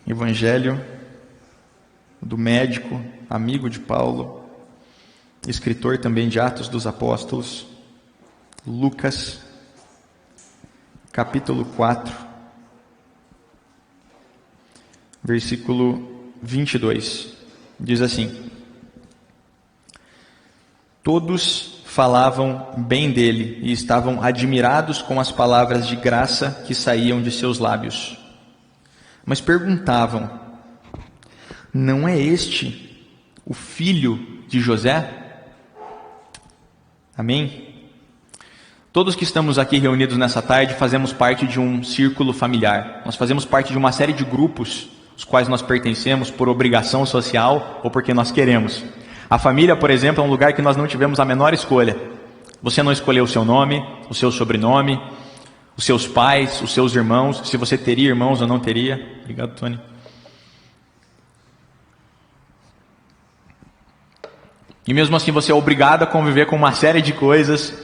Evangelho do médico, amigo de Paulo, escritor também de Atos dos Apóstolos, Lucas, capítulo 4, versículo 22, diz assim: Todos falavam bem dele e estavam admirados com as palavras de graça que saíam de seus lábios. Mas perguntavam: não é este o filho de José? Amém? Todos que estamos aqui reunidos nessa tarde fazemos parte de um círculo familiar. Nós fazemos parte de uma série de grupos, os quais nós pertencemos por obrigação social ou porque nós queremos. A família, por exemplo, é um lugar que nós não tivemos a menor escolha. Você não escolheu o seu nome, o seu sobrenome, os seus pais, os seus irmãos, se você teria irmãos ou não teria. Obrigado, Tony. E mesmo assim você é obrigado a conviver com uma série de coisas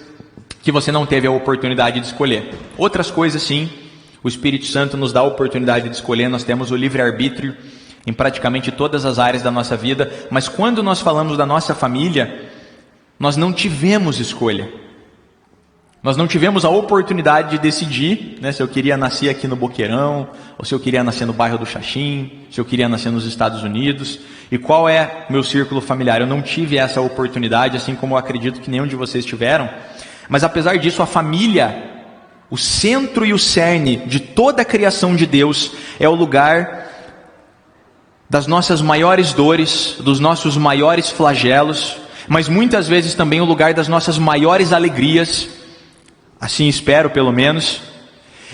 que você não teve a oportunidade de escolher. Outras coisas sim, o Espírito Santo nos dá a oportunidade de escolher. Nós temos o livre-arbítrio em praticamente todas as áreas da nossa vida. Mas quando nós falamos da nossa família, nós não tivemos escolha. Nós não tivemos a oportunidade de decidir, né, se eu queria nascer aqui no Boqueirão, ou se eu queria nascer no bairro do Xaxim, se eu queria nascer nos Estados Unidos. E qual é meu círculo familiar? Eu não tive essa oportunidade, assim como eu acredito que nenhum de vocês tiveram. Mas apesar disso, a família, o centro e o cerne de toda a criação de Deus, é o lugar das nossas maiores dores, dos nossos maiores flagelos, mas muitas vezes também o lugar das nossas maiores alegrias, assim espero pelo menos.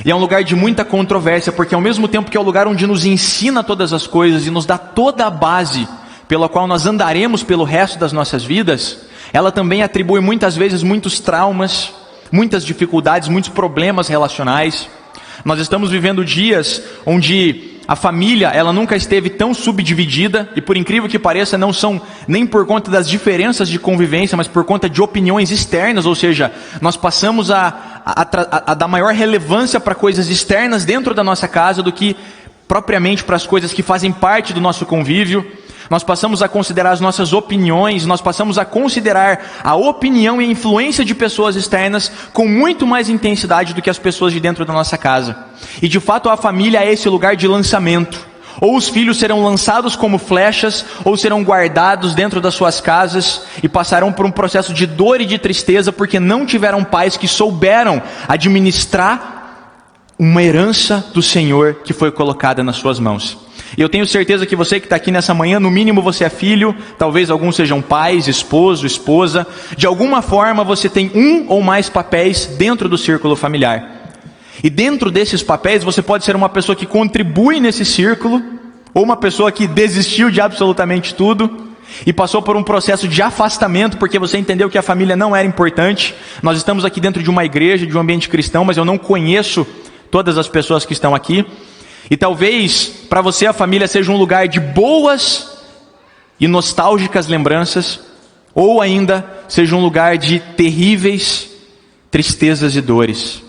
E é um lugar de muita controvérsia, porque ao mesmo tempo que é o lugar onde nos ensina todas as coisas e nos dá toda a base pela qual nós andaremos pelo resto das nossas vidas, ela também atribui muitas vezes muitos traumas, muitas dificuldades, muitos problemas relacionais. Nós estamos vivendo dias onde a família, ela nunca esteve tão subdividida, e por incrível que pareça, não são nem por conta das diferenças de convivência, mas por conta de opiniões externas, ou seja, nós passamos a dar maior relevância para coisas externas dentro da nossa casa do que propriamente para as coisas que fazem parte do nosso convívio. Nós passamos a considerar as nossas opiniões, nós passamos a considerar a opinião e a influência de pessoas externas com muito mais intensidade do que as pessoas de dentro da nossa casa. E de fato a família é esse lugar de lançamento. Ou os filhos serão lançados como flechas, ou serão guardados dentro das suas casas e passarão por um processo de dor e de tristeza porque não tiveram pais que souberam administrar uma herança do Senhor que foi colocada nas suas mãos. E eu tenho certeza que você que está aqui nessa manhã, no mínimo você é filho, talvez alguns sejam pais, esposo, esposa. De alguma forma você tem um ou mais papéis dentro do círculo familiar. E dentro desses papéis você pode ser uma pessoa que contribui nesse círculo, ou uma pessoa que desistiu de absolutamente tudo e passou por um processo de afastamento porque você entendeu que a família não era importante. Nós estamos aqui dentro de uma igreja, de um ambiente cristão, mas eu não conheço todas as pessoas que estão aqui. E talvez para você a família seja um lugar de boas e nostálgicas lembranças, ou ainda seja um lugar de terríveis tristezas e dores.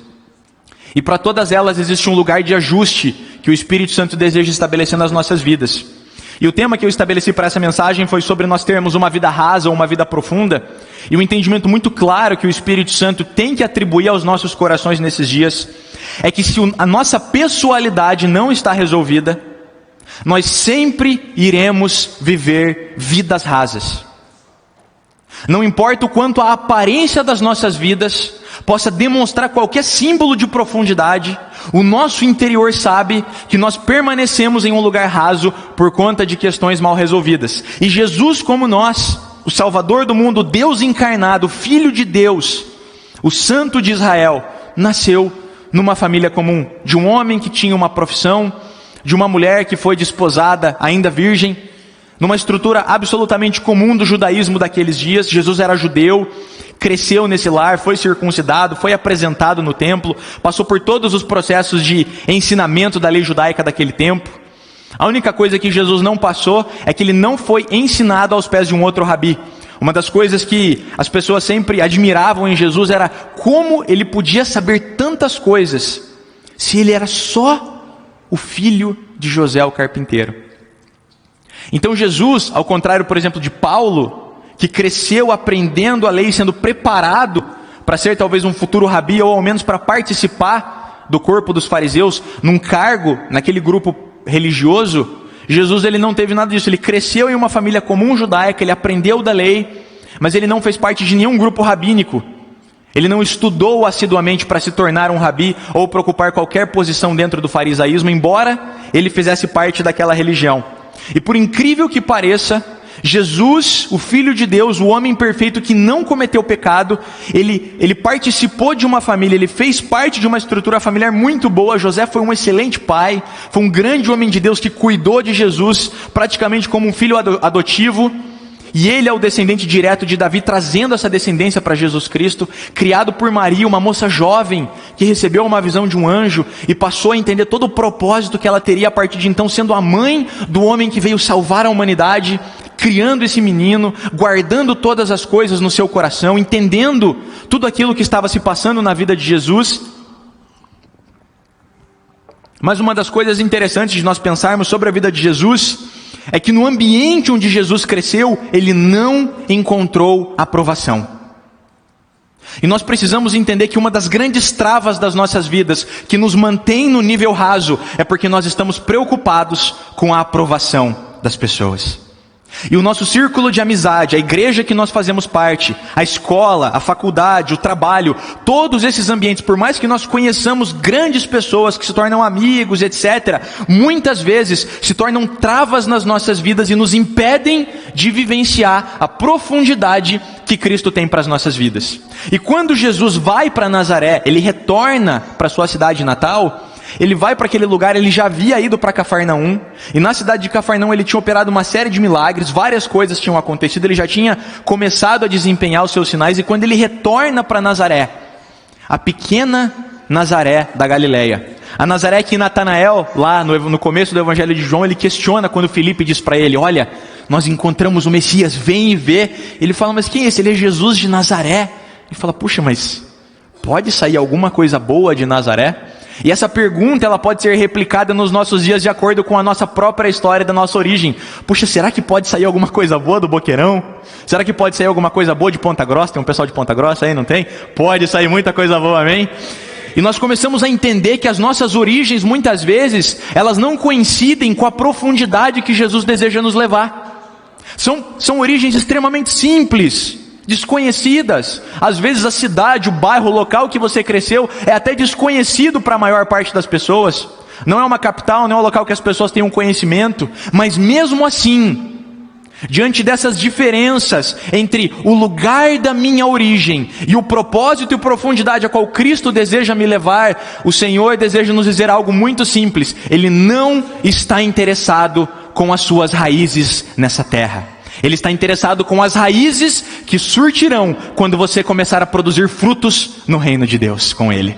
E para todas elas existe um lugar de ajuste que o Espírito Santo deseja estabelecer nas nossas vidas. E o tema que eu estabeleci para essa mensagem foi sobre nós termos uma vida rasa ou uma vida profunda, e um entendimento muito claro que o Espírito Santo tem que atribuir aos nossos corações nesses dias, é que se a nossa pessoalidade não está resolvida, nós sempre iremos viver vidas rasas. Não importa o quanto a aparência das nossas vidas possa demonstrar qualquer símbolo de profundidade, o nosso interior sabe que nós permanecemos em um lugar raso por conta de questões mal resolvidas. E Jesus, como nós, o Salvador do mundo, Deus encarnado, Filho de Deus, o Santo de Israel, nasceu numa família comum, de um homem que tinha uma profissão, de uma mulher que foi desposada, ainda virgem, numa estrutura absolutamente comum do judaísmo daqueles dias. Jesus era judeu, cresceu nesse lar, foi circuncidado, foi apresentado no templo, passou por todos os processos de ensinamento da lei judaica daquele tempo. A única coisa que Jesus não passou é que ele não foi ensinado aos pés de um outro rabi. Uma das coisas que as pessoas sempre admiravam em Jesus era como ele podia saber tantas coisas, se ele era só o filho de José o carpinteiro. Então Jesus, ao contrário, por exemplo, de Paulo, que cresceu aprendendo a lei e sendo preparado para ser talvez um futuro rabi, ou ao menos para participar do corpo dos fariseus, num cargo naquele grupo religioso, Jesus ele não teve nada disso. Ele cresceu em uma família comum judaica, ele aprendeu da lei, mas ele não fez parte de nenhum grupo rabínico. Ele não estudou assiduamente para se tornar um rabi ou para ocupar qualquer posição dentro do farisaísmo, embora ele fizesse parte daquela religião. E por incrível que pareça, Jesus, o Filho de Deus, o homem perfeito que não cometeu pecado, ele participou de uma família, ele fez parte de uma estrutura familiar muito boa. José foi um excelente pai, foi um grande homem de Deus que cuidou de Jesus praticamente como um filho adotivo. E ele é o descendente direto de Davi, trazendo essa descendência para Jesus Cristo, criado por Maria, uma moça jovem, que recebeu uma visão de um anjo e passou a entender todo o propósito que ela teria a partir de então, sendo a mãe do homem que veio salvar a humanidade, criando esse menino, guardando todas as coisas no seu coração, entendendo tudo aquilo que estava se passando na vida de Jesus. Mas uma das coisas interessantes de nós pensarmos sobre a vida de Jesus é que no ambiente onde Jesus cresceu, ele não encontrou aprovação. E nós precisamos entender que uma das grandes travas das nossas vidas, que nos mantém no nível raso, é porque nós estamos preocupados com a aprovação das pessoas. E o nosso círculo de amizade, a igreja que nós fazemos parte, a escola, a faculdade, o trabalho, todos esses ambientes, por mais que nós conheçamos grandes pessoas que se tornam amigos, etc., muitas vezes se tornam travas nas nossas vidas e nos impedem de vivenciar a profundidade que Cristo tem para as nossas vidas. E quando Jesus vai para Nazaré, ele retorna para sua cidade natal, ele vai para aquele lugar, ele já havia ido para Cafarnaum, e na cidade de Cafarnaum ele tinha operado uma série de milagres, várias coisas tinham acontecido, ele já tinha começado a desempenhar os seus sinais, e quando ele retorna para Nazaré, a pequena Nazaré da Galileia, a Nazaré que Natanael, lá no começo do Evangelho de João, ele questiona quando Filipe diz para ele, olha, nós encontramos o Messias, vem e vê. Ele fala, mas quem é esse? Ele é Jesus de Nazaré. Ele fala, puxa, mas pode sair alguma coisa boa de Nazaré? E essa pergunta, ela pode ser replicada nos nossos dias de acordo com a nossa própria história da nossa origem. Puxa, será que pode sair alguma coisa boa do Boqueirão? Será que pode sair alguma coisa boa de Ponta Grossa? Tem um pessoal de Ponta Grossa aí, não tem? Pode sair muita coisa boa, amém? E nós começamos a entender que as nossas origens, muitas vezes, elas não coincidem com a profundidade que Jesus deseja nos levar. São origens extremamente simples, desconhecidas. Às vezes a cidade, o bairro, o local que você cresceu é até desconhecido para a maior parte das pessoas. Não é uma capital, não é um local que as pessoas tenham conhecimento, mas mesmo assim, diante dessas diferenças entre o lugar da minha origem e o propósito e profundidade a qual Cristo deseja me levar, o Senhor deseja nos dizer algo muito simples. Ele não está interessado com as suas raízes nessa terra. Ele está interessado com as raízes que surtirão quando você começar a produzir frutos no reino de Deus com Ele.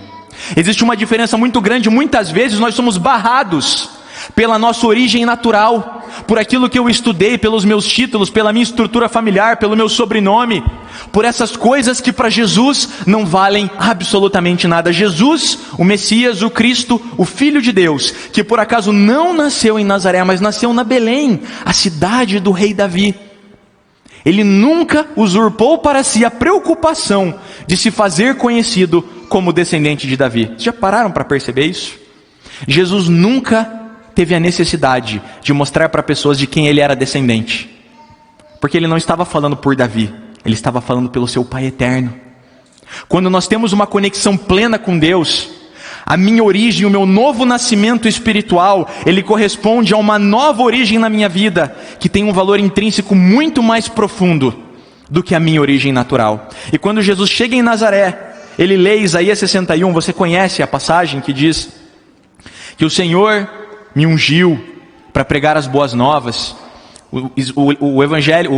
Existe uma diferença muito grande, muitas vezes nós somos barrados pela nossa origem natural, por aquilo que eu estudei, pelos meus títulos, pela minha estrutura familiar, pelo meu sobrenome, por essas coisas que para Jesus não valem absolutamente nada. Jesus, o Messias, o Cristo, o Filho de Deus, que por acaso não nasceu em Nazaré, mas nasceu na Belém, a cidade do rei Davi. Ele nunca usurpou para si a preocupação de se fazer conhecido como descendente de Davi. Vocês já pararam para perceber isso? Jesus nunca teve a necessidade de mostrar para pessoas de quem ele era descendente, porque ele não estava falando por Davi, ele estava falando pelo seu Pai eterno. Quando nós temos uma conexão plena com Deus, a minha origem, o meu novo nascimento espiritual, ele corresponde a uma nova origem na minha vida, que tem um valor intrínseco muito mais profundo do que a minha origem natural. E quando Jesus chega em Nazaré, ele lê Isaías 61, você conhece a passagem que diz que o Senhor me ungiu para pregar as boas novas. O Evangelho,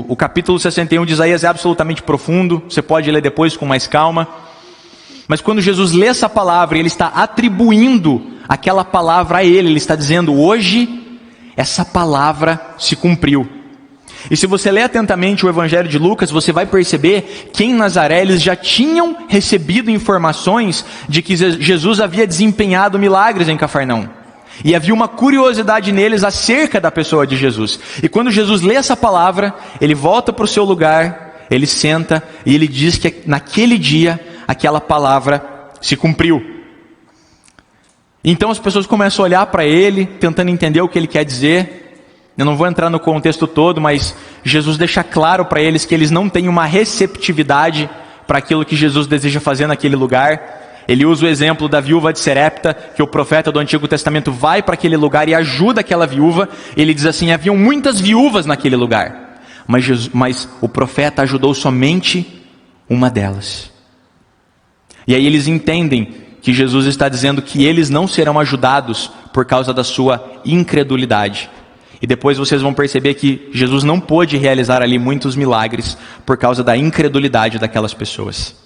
o capítulo 61 de Isaías é absolutamente profundo, você pode ler depois com mais calma. Mas quando Jesus lê essa palavra, ele está atribuindo aquela palavra a ele está dizendo, hoje essa palavra se cumpriu. E se você ler atentamente o Evangelho de Lucas, você vai perceber que em Nazaré eles já tinham recebido informações de que Jesus havia desempenhado milagres em Cafarnaum. E havia uma curiosidade neles acerca da pessoa de Jesus. E quando Jesus lê essa palavra, ele volta para o seu lugar, ele senta e ele diz que naquele dia aquela palavra se cumpriu. Então as pessoas começam a olhar para ele, tentando entender o que ele quer dizer. Eu não vou entrar no contexto todo, mas Jesus deixa claro para eles que eles não têm uma receptividade para aquilo que Jesus deseja fazer naquele lugar. Ele usa o exemplo da viúva de Serepta, que o profeta do Antigo Testamento vai para aquele lugar e ajuda aquela viúva. Ele diz assim, haviam muitas viúvas naquele lugar, mas o profeta ajudou somente uma delas. E aí eles entendem que Jesus está dizendo que eles não serão ajudados por causa da sua incredulidade. E depois vocês vão perceber que Jesus não pôde realizar ali muitos milagres por causa da incredulidade daquelas pessoas.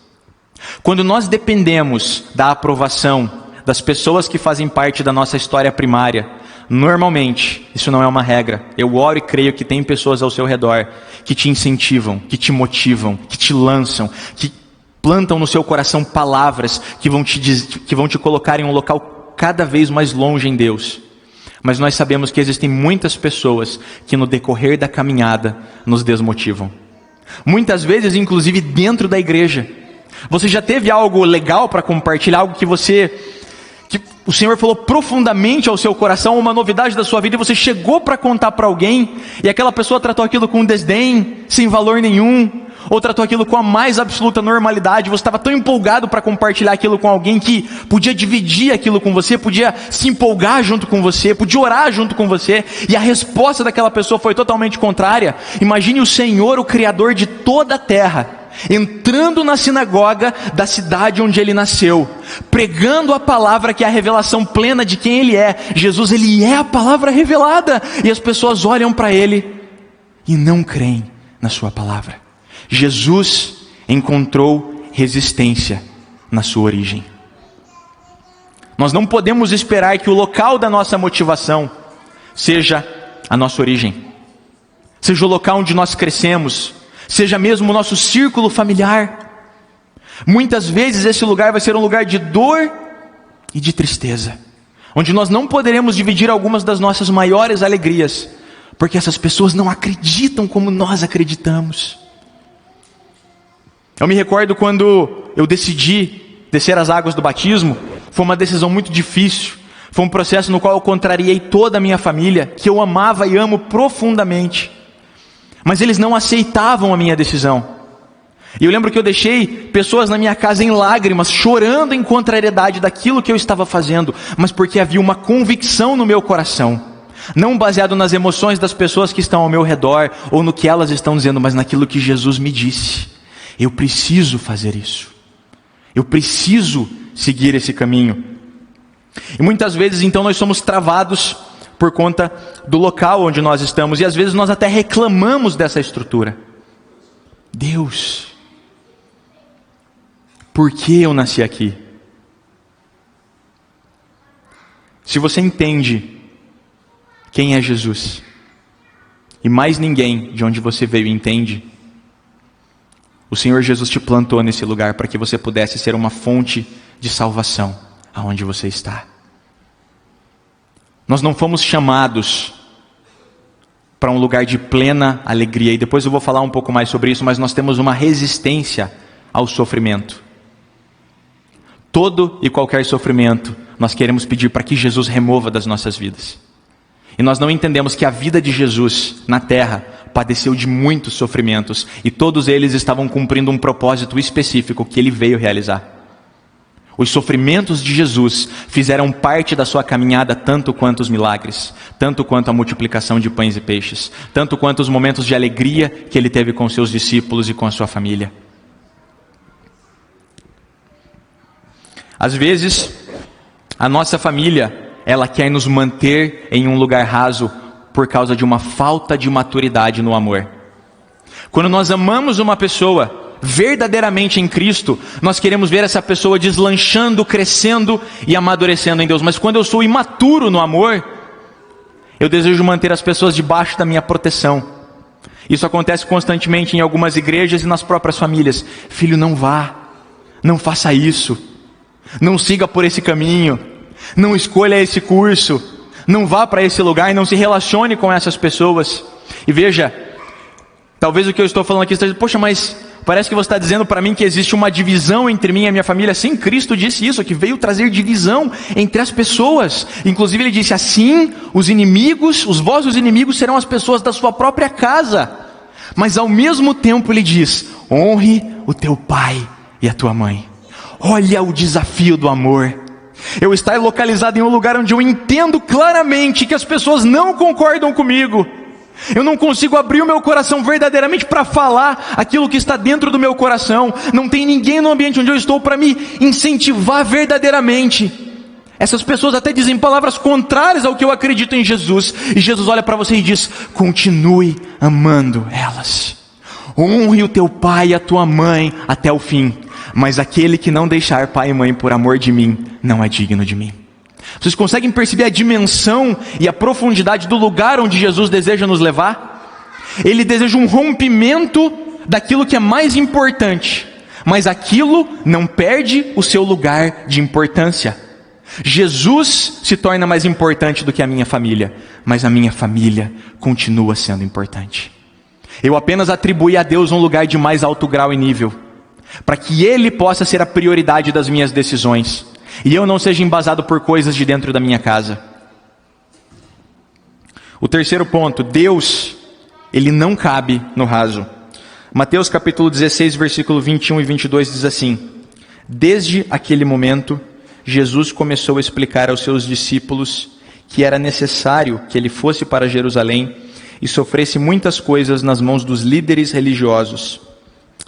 Quando nós dependemos da aprovação das pessoas que fazem parte da nossa história primária, normalmente, isso não é uma regra, eu oro e creio que tem pessoas ao seu redor que te incentivam, que te motivam, que te lançam, que plantam no seu coração palavras que vão te colocar em um local cada vez mais longe em Deus. Mas nós sabemos que existem muitas pessoas que no decorrer da caminhada nos desmotivam. Muitas vezes, inclusive dentro da igreja. Você já teve algo legal para compartilhar, algo que o Senhor falou profundamente ao seu coração, uma novidade da sua vida, e você chegou para contar para alguém, e aquela pessoa tratou aquilo com desdém, sem valor nenhum, ou tratou aquilo com a mais absoluta normalidade, você estava tão empolgado para compartilhar aquilo com alguém que podia dividir aquilo com você, podia se empolgar junto com você, podia orar junto com você, e a resposta daquela pessoa foi totalmente contrária. Imagine o Senhor, o Criador de toda a terra, entrando na sinagoga da cidade onde ele nasceu, pregando a palavra que é a revelação plena de quem ele é. Jesus, ele é a palavra revelada, e as pessoas olham para ele e não creem na sua palavra. Jesus encontrou resistência na sua origem. Nós não podemos esperar que o local da nossa motivação seja a nossa origem, seja o local onde nós crescemos, seja mesmo o nosso círculo familiar. Muitas vezes esse lugar vai ser um lugar de dor e de tristeza, onde nós não poderemos dividir algumas das nossas maiores alegrias, porque essas pessoas não acreditam como nós acreditamos. Eu me recordo quando eu decidi descer as águas do batismo. Foi uma decisão muito difícil, foi um processo no qual eu contrariei toda a minha família, que eu amava e amo profundamente, mas eles não aceitavam a minha decisão. E eu lembro que eu deixei pessoas na minha casa em lágrimas, chorando em contrariedade daquilo que eu estava fazendo, mas porque havia uma convicção no meu coração, não baseado nas emoções das pessoas que estão ao meu redor, ou no que elas estão dizendo, mas naquilo que Jesus me disse. Eu preciso fazer isso, eu preciso seguir esse caminho. E muitas vezes então nós somos travados por conta do local onde nós estamos, e às vezes nós até reclamamos dessa estrutura. Deus, por que eu nasci aqui? Se você entende quem é Jesus, e mais ninguém de onde você veio entende, o Senhor Jesus te plantou nesse lugar para que você pudesse ser uma fonte de salvação aonde você está. Nós não fomos chamados para um lugar de plena alegria, e depois eu vou falar um pouco mais sobre isso, mas nós temos uma resistência ao sofrimento. Todo e qualquer sofrimento nós queremos pedir para que Jesus remova das nossas vidas. E nós não entendemos que a vida de Jesus na terra padeceu de muitos sofrimentos, e todos eles estavam cumprindo um propósito específico que ele veio realizar. Os sofrimentos de Jesus fizeram parte da sua caminhada, tanto quanto os milagres, tanto quanto a multiplicação de pães e peixes, tanto quanto os momentos de alegria que ele teve com seus discípulos e com a sua família. Às vezes, a nossa família, ela quer nos manter em um lugar raso por causa de uma falta de maturidade no amor. Quando nós amamos uma pessoa verdadeiramente em Cristo, nós queremos ver essa pessoa deslanchando, crescendo e amadurecendo em Deus. Mas quando eu sou imaturo no amor, eu desejo manter as pessoas debaixo da minha proteção. Isso acontece constantemente em algumas igrejas e nas próprias famílias. Filho, não vá, não faça isso, não siga por esse caminho, não escolha esse curso, não vá para esse lugar e não se relacione com essas pessoas. E veja, talvez o que eu estou falando aqui esteja dizendo, poxa, mas parece que você está dizendo para mim que existe uma divisão entre mim e a minha família. Sim, Cristo disse isso, que veio trazer divisão entre as pessoas. Inclusive ele disse assim, os inimigos, os vossos inimigos serão as pessoas da sua própria casa. Mas ao mesmo tempo ele diz, honre o teu pai e a tua mãe. Olha o desafio do amor. Eu estar localizado em um lugar onde eu entendo claramente que as pessoas não concordam comigo. Eu não consigo abrir o meu coração verdadeiramente para falar aquilo que está dentro do meu coração. Não tem ninguém no ambiente onde eu estou para me incentivar verdadeiramente. Essas pessoas até dizem palavras contrárias ao que eu acredito em Jesus. E Jesus olha para você e diz, continue amando elas. Honre o teu pai e a tua mãe até o fim. Mas aquele que não deixar pai e mãe por amor de mim, não é digno de mim. Vocês conseguem perceber a dimensão e a profundidade do lugar onde Jesus deseja nos levar? Ele deseja um rompimento daquilo que é mais importante, mas aquilo não perde o seu lugar de importância. Jesus se torna mais importante do que a minha família, mas a minha família continua sendo importante. Eu apenas atribuí a Deus um lugar de mais alto grau e nível, para que Ele possa ser a prioridade das minhas decisões. e eu não seja embasado por coisas de dentro da minha casa. O terceiro ponto, Deus, Ele não cabe no raso. Mateus capítulo 16, versículo 21 e 22 diz assim: desde aquele momento, Jesus começou a explicar aos seus discípulos que era necessário que Ele fosse para Jerusalém e sofresse muitas coisas nas mãos dos líderes religiosos,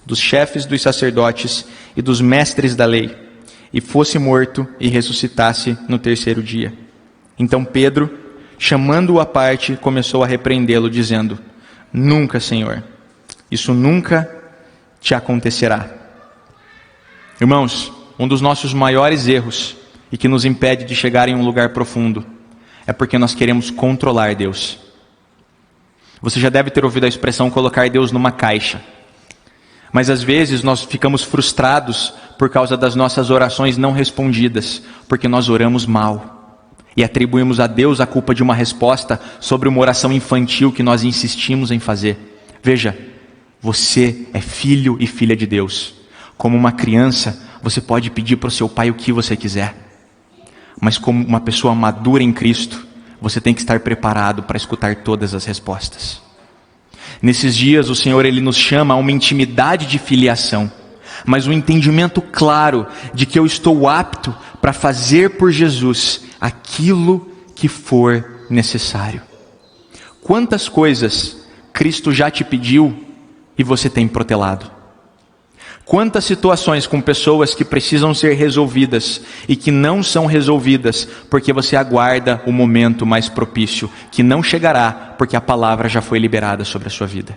dos chefes dos sacerdotes e dos mestres da lei, e fosse morto e ressuscitasse no terceiro dia. Então Pedro, chamando-o à parte, começou a repreendê-lo, dizendo: nunca, Senhor, isso nunca te acontecerá. Irmãos, um dos nossos maiores erros e que nos impede de chegar em um lugar profundo é porque nós queremos controlar Deus. Você já deve ter ouvido a expressão colocar Deus numa caixa. Mas às vezes nós ficamos frustrados por causa das nossas orações não respondidas, porque nós oramos mal e atribuímos a Deus a culpa de uma resposta sobre uma oração infantil que nós insistimos em fazer. Veja, você é filho e filha de Deus. Como uma criança, você pode pedir para o seu pai o que você quiser. Mas como uma pessoa madura em Cristo, você tem que estar preparado para escutar todas as respostas. Nesses dias o Senhor Ele nos chama a uma intimidade de filiação, mas um entendimento claro de que eu estou apto para fazer por Jesus aquilo que for necessário. Quantas coisas Cristo já te pediu e você tem protelado? Quantas situações com pessoas que precisam ser resolvidas e que não são resolvidas porque você aguarda o momento mais propício, que não chegará porque a palavra já foi liberada sobre a sua vida?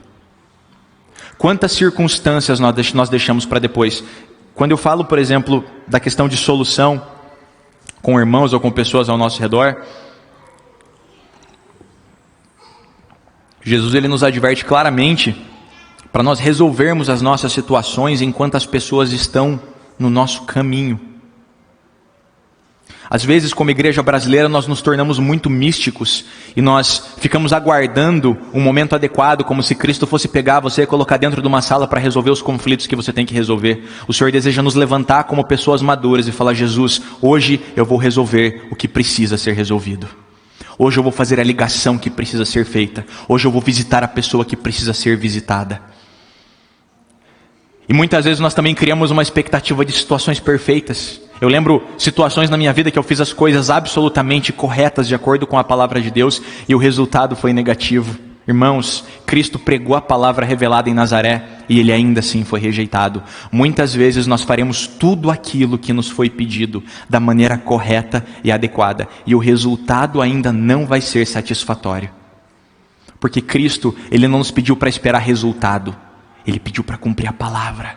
Quantas circunstâncias nós deixamos para depois? Quando eu falo, por exemplo, da questão de solução com irmãos ou com pessoas ao nosso redor, Jesus Ele nos adverte claramente para nós resolvermos as nossas situações enquanto as pessoas estão no nosso caminho. Às vezes, como igreja brasileira, nós nos tornamos muito místicos e nós ficamos aguardando um momento adequado, como se Cristo fosse pegar você e colocar dentro de uma sala para resolver os conflitos que você tem que resolver. O Senhor deseja nos levantar como pessoas maduras e falar: Jesus, hoje eu vou resolver o que precisa ser resolvido. Hoje eu vou fazer a ligação que precisa ser feita. Hoje eu vou visitar a pessoa que precisa ser visitada. E muitas vezes nós também criamos uma expectativa de situações perfeitas. Eu lembro situações na minha vida que eu fiz as coisas absolutamente corretas de acordo com a palavra de Deus e o resultado foi negativo. Irmãos, Cristo pregou a palavra revelada em Nazaré e Ele ainda assim foi rejeitado. Muitas vezes nós faremos tudo aquilo que nos foi pedido da maneira correta e adequada e o resultado ainda não vai ser satisfatório. Porque Cristo, Ele não nos pediu para esperar resultado. Ele pediu para cumprir a palavra.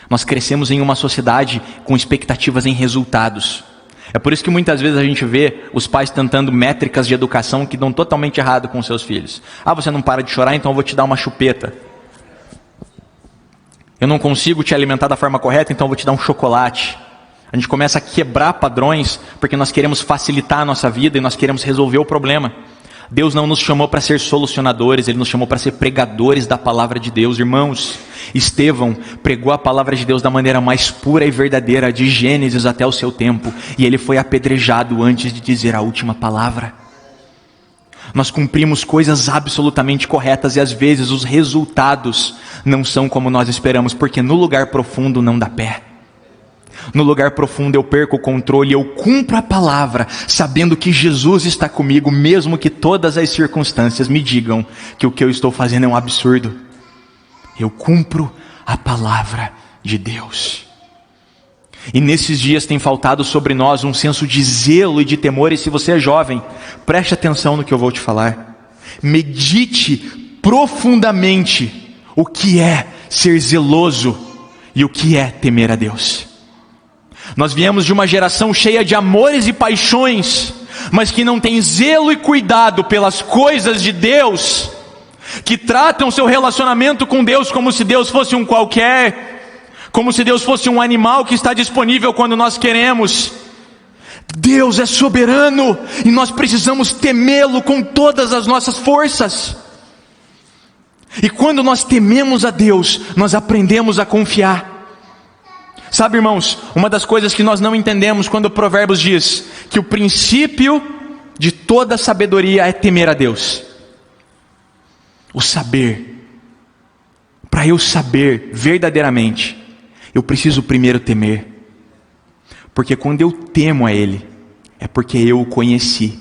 Nós crescemos em uma sociedade com expectativas em resultados. É por isso que muitas vezes a gente vê os pais tentando métricas de educação que dão totalmente errado com seus filhos. Ah, você não para de chorar, então eu vou te dar uma chupeta. Eu não consigo te alimentar da forma correta, então eu vou te dar um chocolate. A gente começa a quebrar padrões porque nós queremos facilitar a nossa vida e nós queremos resolver o problema. Deus não nos chamou para ser solucionadores, Ele nos chamou para ser pregadores da palavra de Deus. Irmãos, Estevão pregou a palavra de Deus da maneira mais pura e verdadeira, de Gênesis até o seu tempo, e ele foi apedrejado antes de dizer a última palavra. Nós cumprimos coisas absolutamente corretas e às vezes os resultados não são como nós esperamos, porque no lugar profundo não dá pé. No lugar profundo eu perco o controle, eu cumpro a palavra, sabendo que Jesus está comigo, mesmo que todas as circunstâncias me digam que o que eu estou fazendo é um absurdo. Eu cumpro a palavra de Deus. E nesses dias tem faltado sobre nós um senso de zelo e de temor, e se você é jovem, preste atenção no que eu vou te falar. Medite profundamente o que é ser zeloso e o que é temer a Deus. Nós viemos de uma geração cheia de amores e paixões, mas que não tem zelo e cuidado pelas coisas de Deus, que tratam seu relacionamento com Deus como se Deus fosse um qualquer, como se Deus fosse um animal que está disponível quando nós queremos. Deus é soberano e nós precisamos temê-lo com todas as nossas forças. E quando nós tememos a Deus, nós aprendemos a confiar. Sabe, irmãos, uma das coisas que nós não entendemos quando o Provérbios diz que o princípio de toda sabedoria é temer a Deus. O saber. Para eu saber verdadeiramente, eu preciso primeiro temer. Porque quando eu temo a Ele, é porque eu o conheci.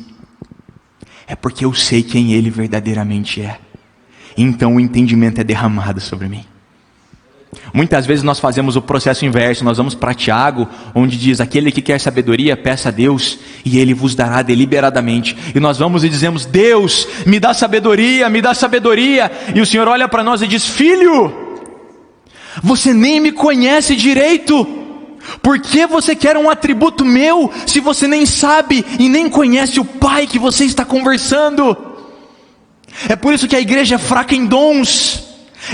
É porque eu sei quem Ele verdadeiramente é. Então o entendimento é derramado sobre mim. Muitas vezes nós fazemos o processo inverso. Nós vamos para Tiago, onde diz: aquele que quer sabedoria, peça a Deus, e Ele vos dará deliberadamente. E nós vamos e dizemos: Deus, me dá sabedoria, me dá sabedoria. E o Senhor olha para nós e diz: filho, você nem me conhece direito. Por que você quer um atributo meu, se você nem sabe e nem conhece o Pai que você está conversando? É por isso que a igreja é fraca em dons.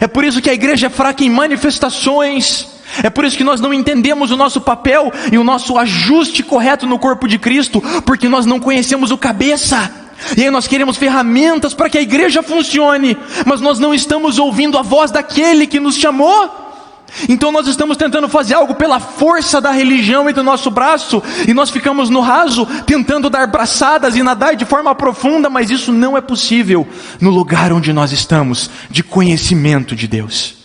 É por isso que a igreja é fraca em manifestações. É por isso que nós não entendemos o nosso papel e o nosso ajuste correto no corpo de Cristo, porque nós não conhecemos o cabeça. E aí nós queremos ferramentas para que a igreja funcione, mas nós não estamos ouvindo a voz daquele que nos chamou. Então nós estamos tentando fazer algo pela força da religião e do nosso braço, e nós ficamos no raso, tentando dar braçadas e nadar de forma profunda, mas isso não é possível no lugar onde nós estamos, de conhecimento de Deus.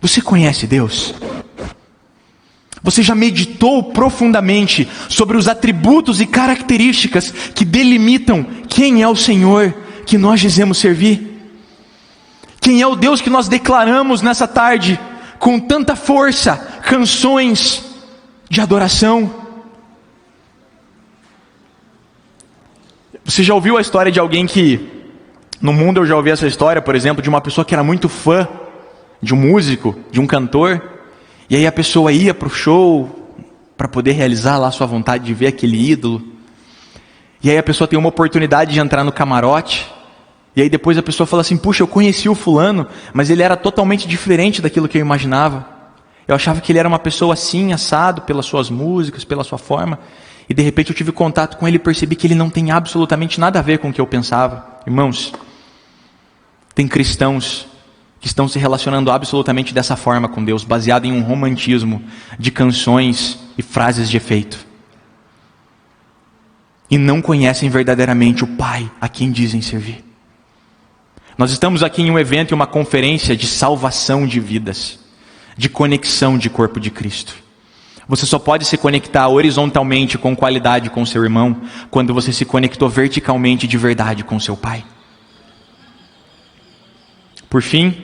Você conhece Deus? Você já meditou profundamente sobre os atributos e características que delimitam quem é o Senhor que nós dizemos servir? Quem é o Deus que nós declaramos nessa tarde com tanta força, canções de adoração? Você já ouviu a história de alguém que, no mundo eu já ouvi essa história, por exemplo, de uma pessoa que era muito fã de um músico, de um cantor, e aí a pessoa ia para o show para poder realizar lá a sua vontade de ver aquele ídolo, e aí a pessoa tem uma oportunidade de entrar no camarote, e aí depois a pessoa fala assim: puxa, eu conheci o fulano, mas ele era totalmente diferente daquilo que eu imaginava. Eu achava que ele era uma pessoa assim, assado, pelas suas músicas, pela sua forma. E de repente eu tive contato com ele e percebi que ele não tem absolutamente nada a ver com o que eu pensava. Irmãos, tem cristãos que estão se relacionando absolutamente dessa forma com Deus, baseado em um romantismo de canções e frases de efeito. E não conhecem verdadeiramente o Pai a quem dizem servir. Nós estamos aqui em um evento e uma conferência de salvação de vidas, de conexão de corpo de Cristo. Você só pode se conectar horizontalmente com qualidade com seu irmão, quando você se conectou verticalmente de verdade com seu Pai. Por fim,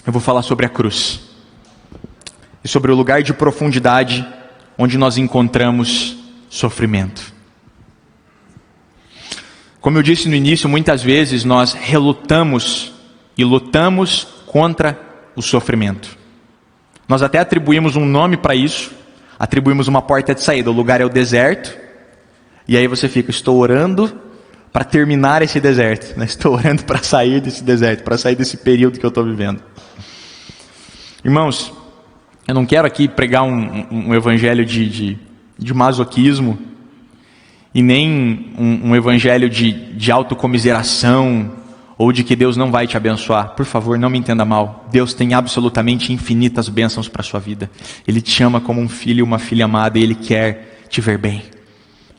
eu vou falar sobre a cruz. E sobre o lugar de profundidade onde nós encontramos sofrimento. Como eu disse no início, muitas vezes nós relutamos e lutamos contra o sofrimento. Nós até atribuímos um nome para isso, atribuímos uma porta de saída. O lugar é o deserto, e aí você fica: estou orando para terminar esse deserto, né? Estou orando para sair desse deserto, para sair desse período que eu estou vivendo. Irmãos, eu não quero aqui pregar um evangelho de masoquismo, e nem um evangelho de autocomiseração, ou de que Deus não vai te abençoar. Por favor, não me entenda mal. Deus tem absolutamente infinitas bênçãos para a sua vida. Ele te ama como um filho e uma filha amada, e Ele quer te ver bem.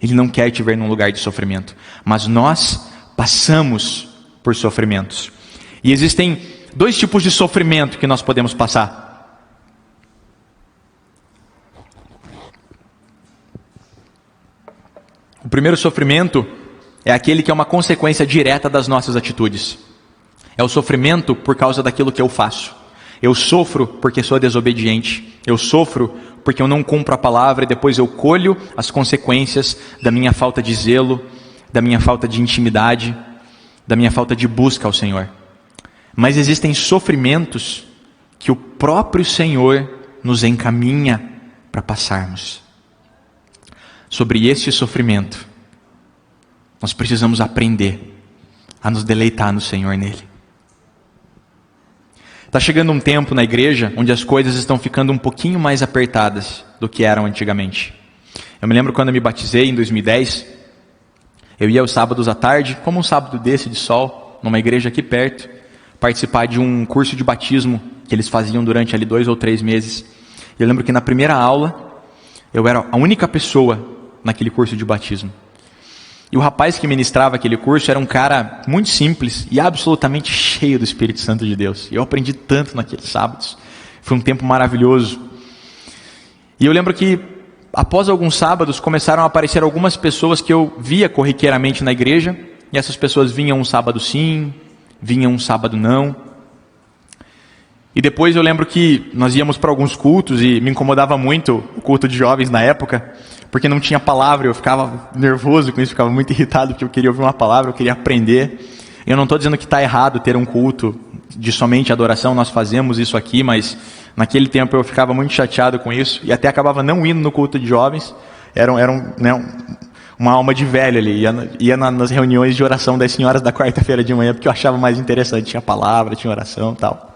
Ele não quer te ver num lugar de sofrimento. Mas nós passamos por sofrimentos. E existem dois tipos de sofrimento que nós podemos passar. O primeiro sofrimento é aquele que é uma consequência direta das nossas atitudes. É o sofrimento por causa daquilo que eu faço. Eu sofro porque sou desobediente. Eu sofro porque eu não cumpro a palavra, e depois eu colho as consequências da minha falta de zelo, da minha falta de intimidade, da minha falta de busca ao Senhor. Mas existem sofrimentos que o próprio Senhor nos encaminha para passarmos. Sobre este sofrimento, nós precisamos aprender a nos deleitar no Senhor nele. Está chegando um tempo na igreja onde as coisas estão ficando um pouquinho mais apertadas do que eram antigamente. Eu me lembro quando eu me batizei em 2010, eu ia aos sábados à tarde, como um sábado desse de sol, numa igreja aqui perto, participar de um curso de batismo que eles faziam durante ali 2 ou 3 meses. Eu lembro que na primeira aula, eu era a única pessoa naquele curso de batismo. E o rapaz que ministrava aquele curso era um cara muito simples e absolutamente cheio do Espírito Santo de Deus. Eu aprendi tanto naqueles sábados. Foi um tempo maravilhoso. E eu lembro que, após alguns sábados, começaram a aparecer algumas pessoas que eu via corriqueiramente na igreja. E essas pessoas vinham um sábado sim, vinham um sábado não. E depois eu lembro que nós íamos para alguns cultos e me incomodava muito o culto de jovens na época, porque não tinha palavra, eu ficava nervoso com isso, ficava muito irritado, porque eu queria ouvir uma palavra, eu queria aprender. Eu não estou dizendo que está errado ter um culto de somente adoração, nós fazemos isso aqui, mas naquele tempo eu ficava muito chateado com isso, e até acabava não indo no culto de jovens. Era uma alma de velho ali, ia nas reuniões de oração das senhoras da quarta-feira de manhã, porque eu achava mais interessante, tinha palavra, tinha oração e tal.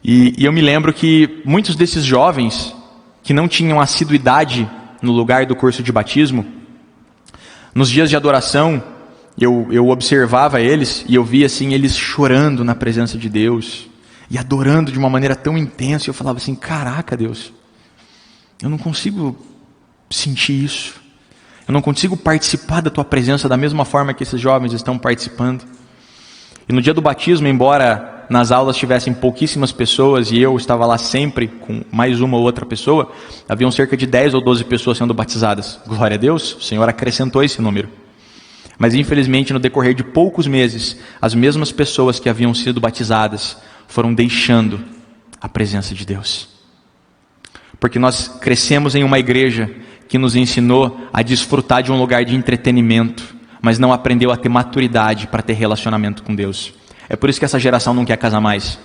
E eu me lembro que muitos desses jovens que não tinham assiduidade no lugar do curso de batismo, nos dias de adoração, eu observava eles e eu via assim, eles chorando na presença de Deus e adorando de uma maneira tão intensa. Eu falava assim, caraca Deus, eu não consigo sentir isso, eu não consigo participar da Tua presença da mesma forma que esses jovens estão participando. E no dia do batismo, embora nas aulas tivessem pouquíssimas pessoas e eu estava lá sempre com mais uma ou outra pessoa, haviam cerca de 10 ou 12 pessoas sendo batizadas. Glória a Deus, o Senhor acrescentou esse número. Mas infelizmente no decorrer de poucos meses, as mesmas pessoas que haviam sido batizadas foram deixando a presença de Deus. Porque nós crescemos em uma igreja que nos ensinou a desfrutar de um lugar de entretenimento, mas não aprendeu a ter maturidade para ter relacionamento com Deus. É por isso que essa geração não quer casar mais.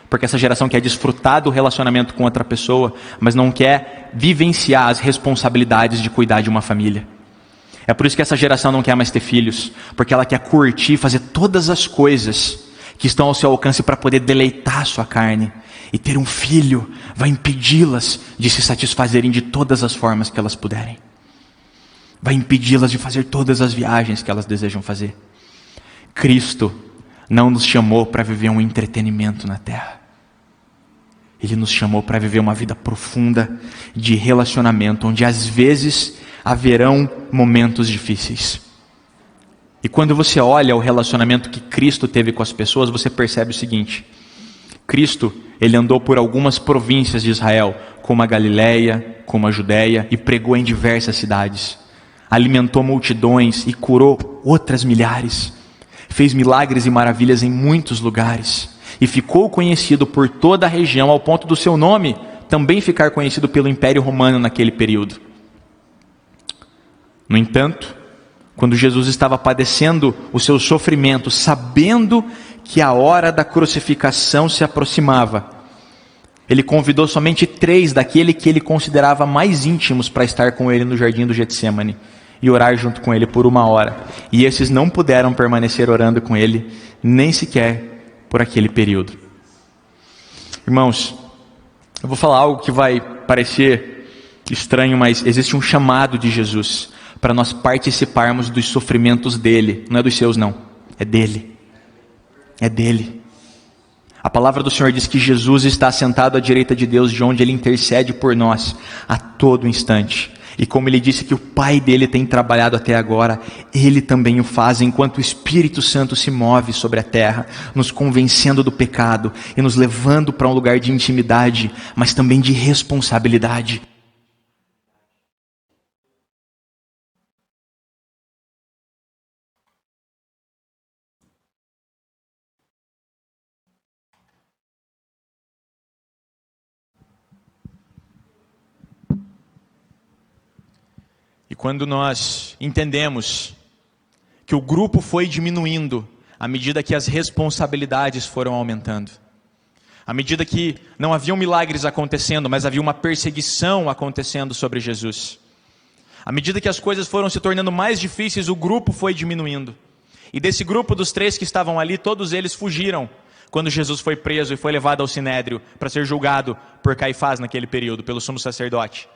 Porque essa geração quer desfrutar do relacionamento com outra pessoa, mas não quer vivenciar as responsabilidades de cuidar de uma família. É por isso que essa geração não quer mais ter filhos, porque ela quer curtir, fazer todas as coisas que estão ao seu alcance para poder deleitar a sua carne. E ter um filho vai impedi-las de se satisfazerem de todas as formas que elas puderem. Vai impedi-las de fazer todas as viagens que elas desejam fazer. Cristo não nos chamou para viver um entretenimento na terra. Ele nos chamou para viver uma vida profunda de relacionamento, onde às vezes haverão momentos difíceis. E quando você olha o relacionamento que Cristo teve com as pessoas, você percebe o seguinte: Cristo, ele andou por algumas províncias de Israel, como a Galileia, como a Judéia, e pregou em diversas cidades. Alimentou multidões e curou outras milhares. Fez milagres e maravilhas em muitos lugares. E ficou conhecido por toda a região, ao ponto do seu nome também ficar conhecido pelo Império Romano naquele período. No entanto, quando Jesus estava padecendo o seu sofrimento, sabendo que a hora da crucificação se aproximava, ele convidou somente 3 daquele que ele considerava mais íntimos para estar com ele no jardim do Getsemane e orar junto com ele por 1 hora. E esses não puderam permanecer orando com ele, nem sequer por aquele período. Irmãos, eu vou falar algo que vai parecer estranho, mas existe um chamado de Jesus para nós participarmos dos sofrimentos dele. Não é dos seus não, é dele. É dele. A palavra do Senhor diz que Jesus está sentado à direita de Deus, de onde ele intercede por nós a todo instante. E como ele disse que o Pai dele tem trabalhado até agora, ele também o faz enquanto o Espírito Santo se move sobre a terra, nos convencendo do pecado e nos levando para um lugar de intimidade, mas também de responsabilidade. E quando nós entendemos que o grupo foi diminuindo à medida que as responsabilidades foram aumentando, à medida que não haviam milagres acontecendo, mas havia uma perseguição acontecendo sobre Jesus, à medida que as coisas foram se tornando mais difíceis, o grupo foi diminuindo. E desse grupo dos 3 que estavam ali, todos eles fugiram quando Jesus foi preso e foi levado ao Sinédrio para ser julgado por Caifás naquele período, pelo sumo sacerdote.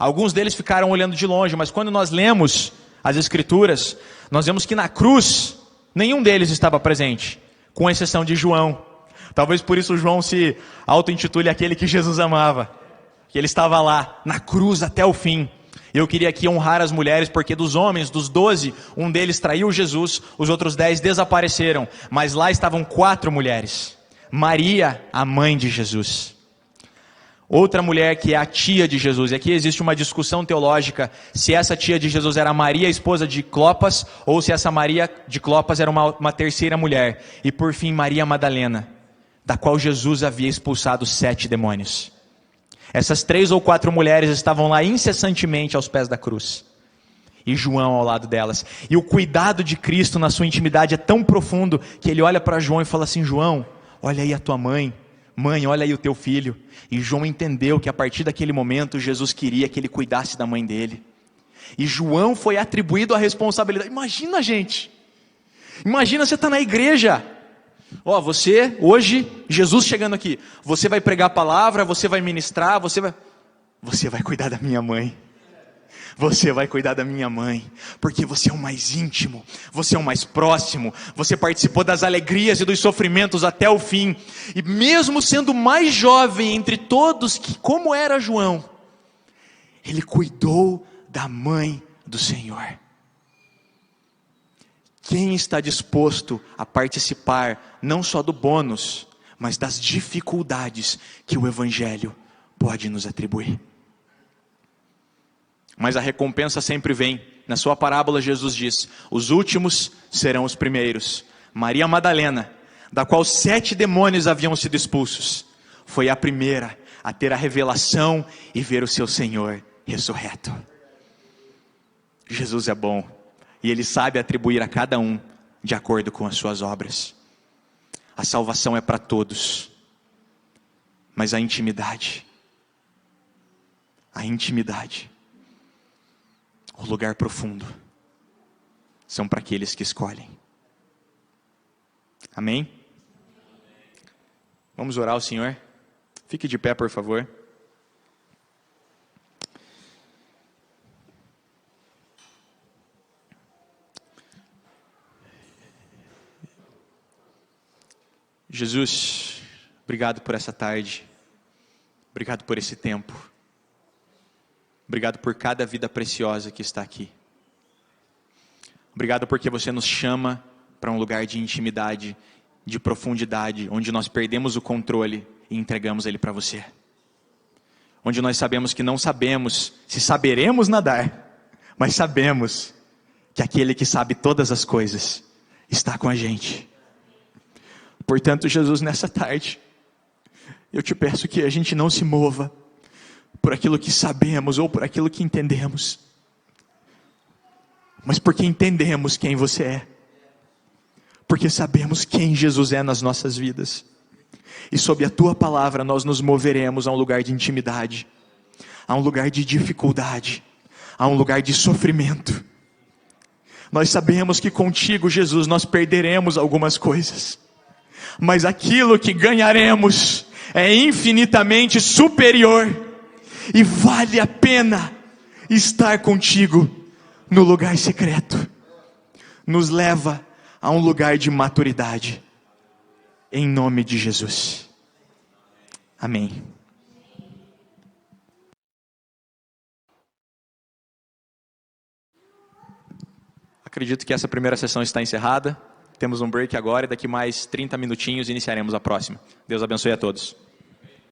Alguns deles ficaram olhando de longe, mas quando nós lemos as Escrituras, nós vemos que na cruz, nenhum deles estava presente. com exceção de João. Talvez por isso João se auto-intitule aquele que Jesus amava, que ele estava lá, na cruz até o fim. Eu queria aqui honrar as mulheres, porque dos homens, dos 12, um deles traiu Jesus, os outros 10 desapareceram, mas lá estavam 4 mulheres. Maria, a mãe de Jesus. Outra mulher que é a tia de Jesus, e aqui existe uma discussão teológica, se essa tia de Jesus era Maria, esposa de Clopas, ou se essa Maria de Clopas era uma terceira mulher. E por fim, Maria Madalena, da qual Jesus havia expulsado 7 demônios. Essas 3 ou 4 mulheres estavam lá incessantemente aos pés da cruz. E João ao lado delas. E o cuidado de Cristo na sua intimidade é tão profundo, que ele olha para João e fala assim: João, olha aí a tua mãe. Mãe, olha aí o teu filho. E João entendeu que a partir daquele momento, Jesus queria que ele cuidasse da mãe dele. E João foi atribuído a responsabilidade. Imagina, gente. Imagina você estar na igreja. Ó, você, hoje, Jesus chegando aqui. Você vai pregar a palavra, você vai ministrar, você vai cuidar da minha mãe. Você vai cuidar da minha mãe, porque você é o mais íntimo, você é o mais próximo, você participou das alegrias e dos sofrimentos até o fim, e mesmo sendo mais jovem entre todos, que como era João, ele cuidou da mãe do Senhor. Quem está disposto a participar não só do bônus, mas das dificuldades que o Evangelho pode nos atribuir? Mas a recompensa sempre vem. Na sua parábola Jesus diz: os últimos serão os primeiros. Maria Madalena, da qual 7 demônios haviam sido expulsos, foi a primeira a ter a revelação e ver o seu Senhor ressurreto. Jesus é bom, e Ele sabe atribuir a cada um de acordo com as suas obras. A salvação é para todos, mas a intimidade, o lugar profundo, são para aqueles que escolhem. Amém? Vamos orar ao Senhor? Fique de pé, por favor. Jesus, obrigado por essa tarde. Obrigado por esse tempo. Obrigado por cada vida preciosa que está aqui. Obrigado porque você nos chama para um lugar de intimidade, de profundidade, onde nós perdemos o controle e entregamos ele para você. Onde nós sabemos que não sabemos se saberemos nadar, mas sabemos que aquele que sabe todas as coisas está com a gente. Portanto, Jesus, nessa tarde, eu te peço que a gente não se mova por aquilo que sabemos ou por aquilo que entendemos, mas porque entendemos quem você é, porque sabemos quem Jesus é nas nossas vidas, e sob a tua palavra nós nos moveremos a um lugar de intimidade, a um lugar de dificuldade, a um lugar de sofrimento. Nós sabemos que contigo, Jesus, nós perderemos algumas coisas, mas aquilo que ganharemos é infinitamente superior. E vale a pena estar contigo no lugar secreto. Nos leva a um lugar de maturidade. Em nome de Jesus. Amém. Acredito que essa primeira sessão está encerrada. Temos um break agora e daqui mais 30 minutinhos iniciaremos a próxima. Deus abençoe a todos.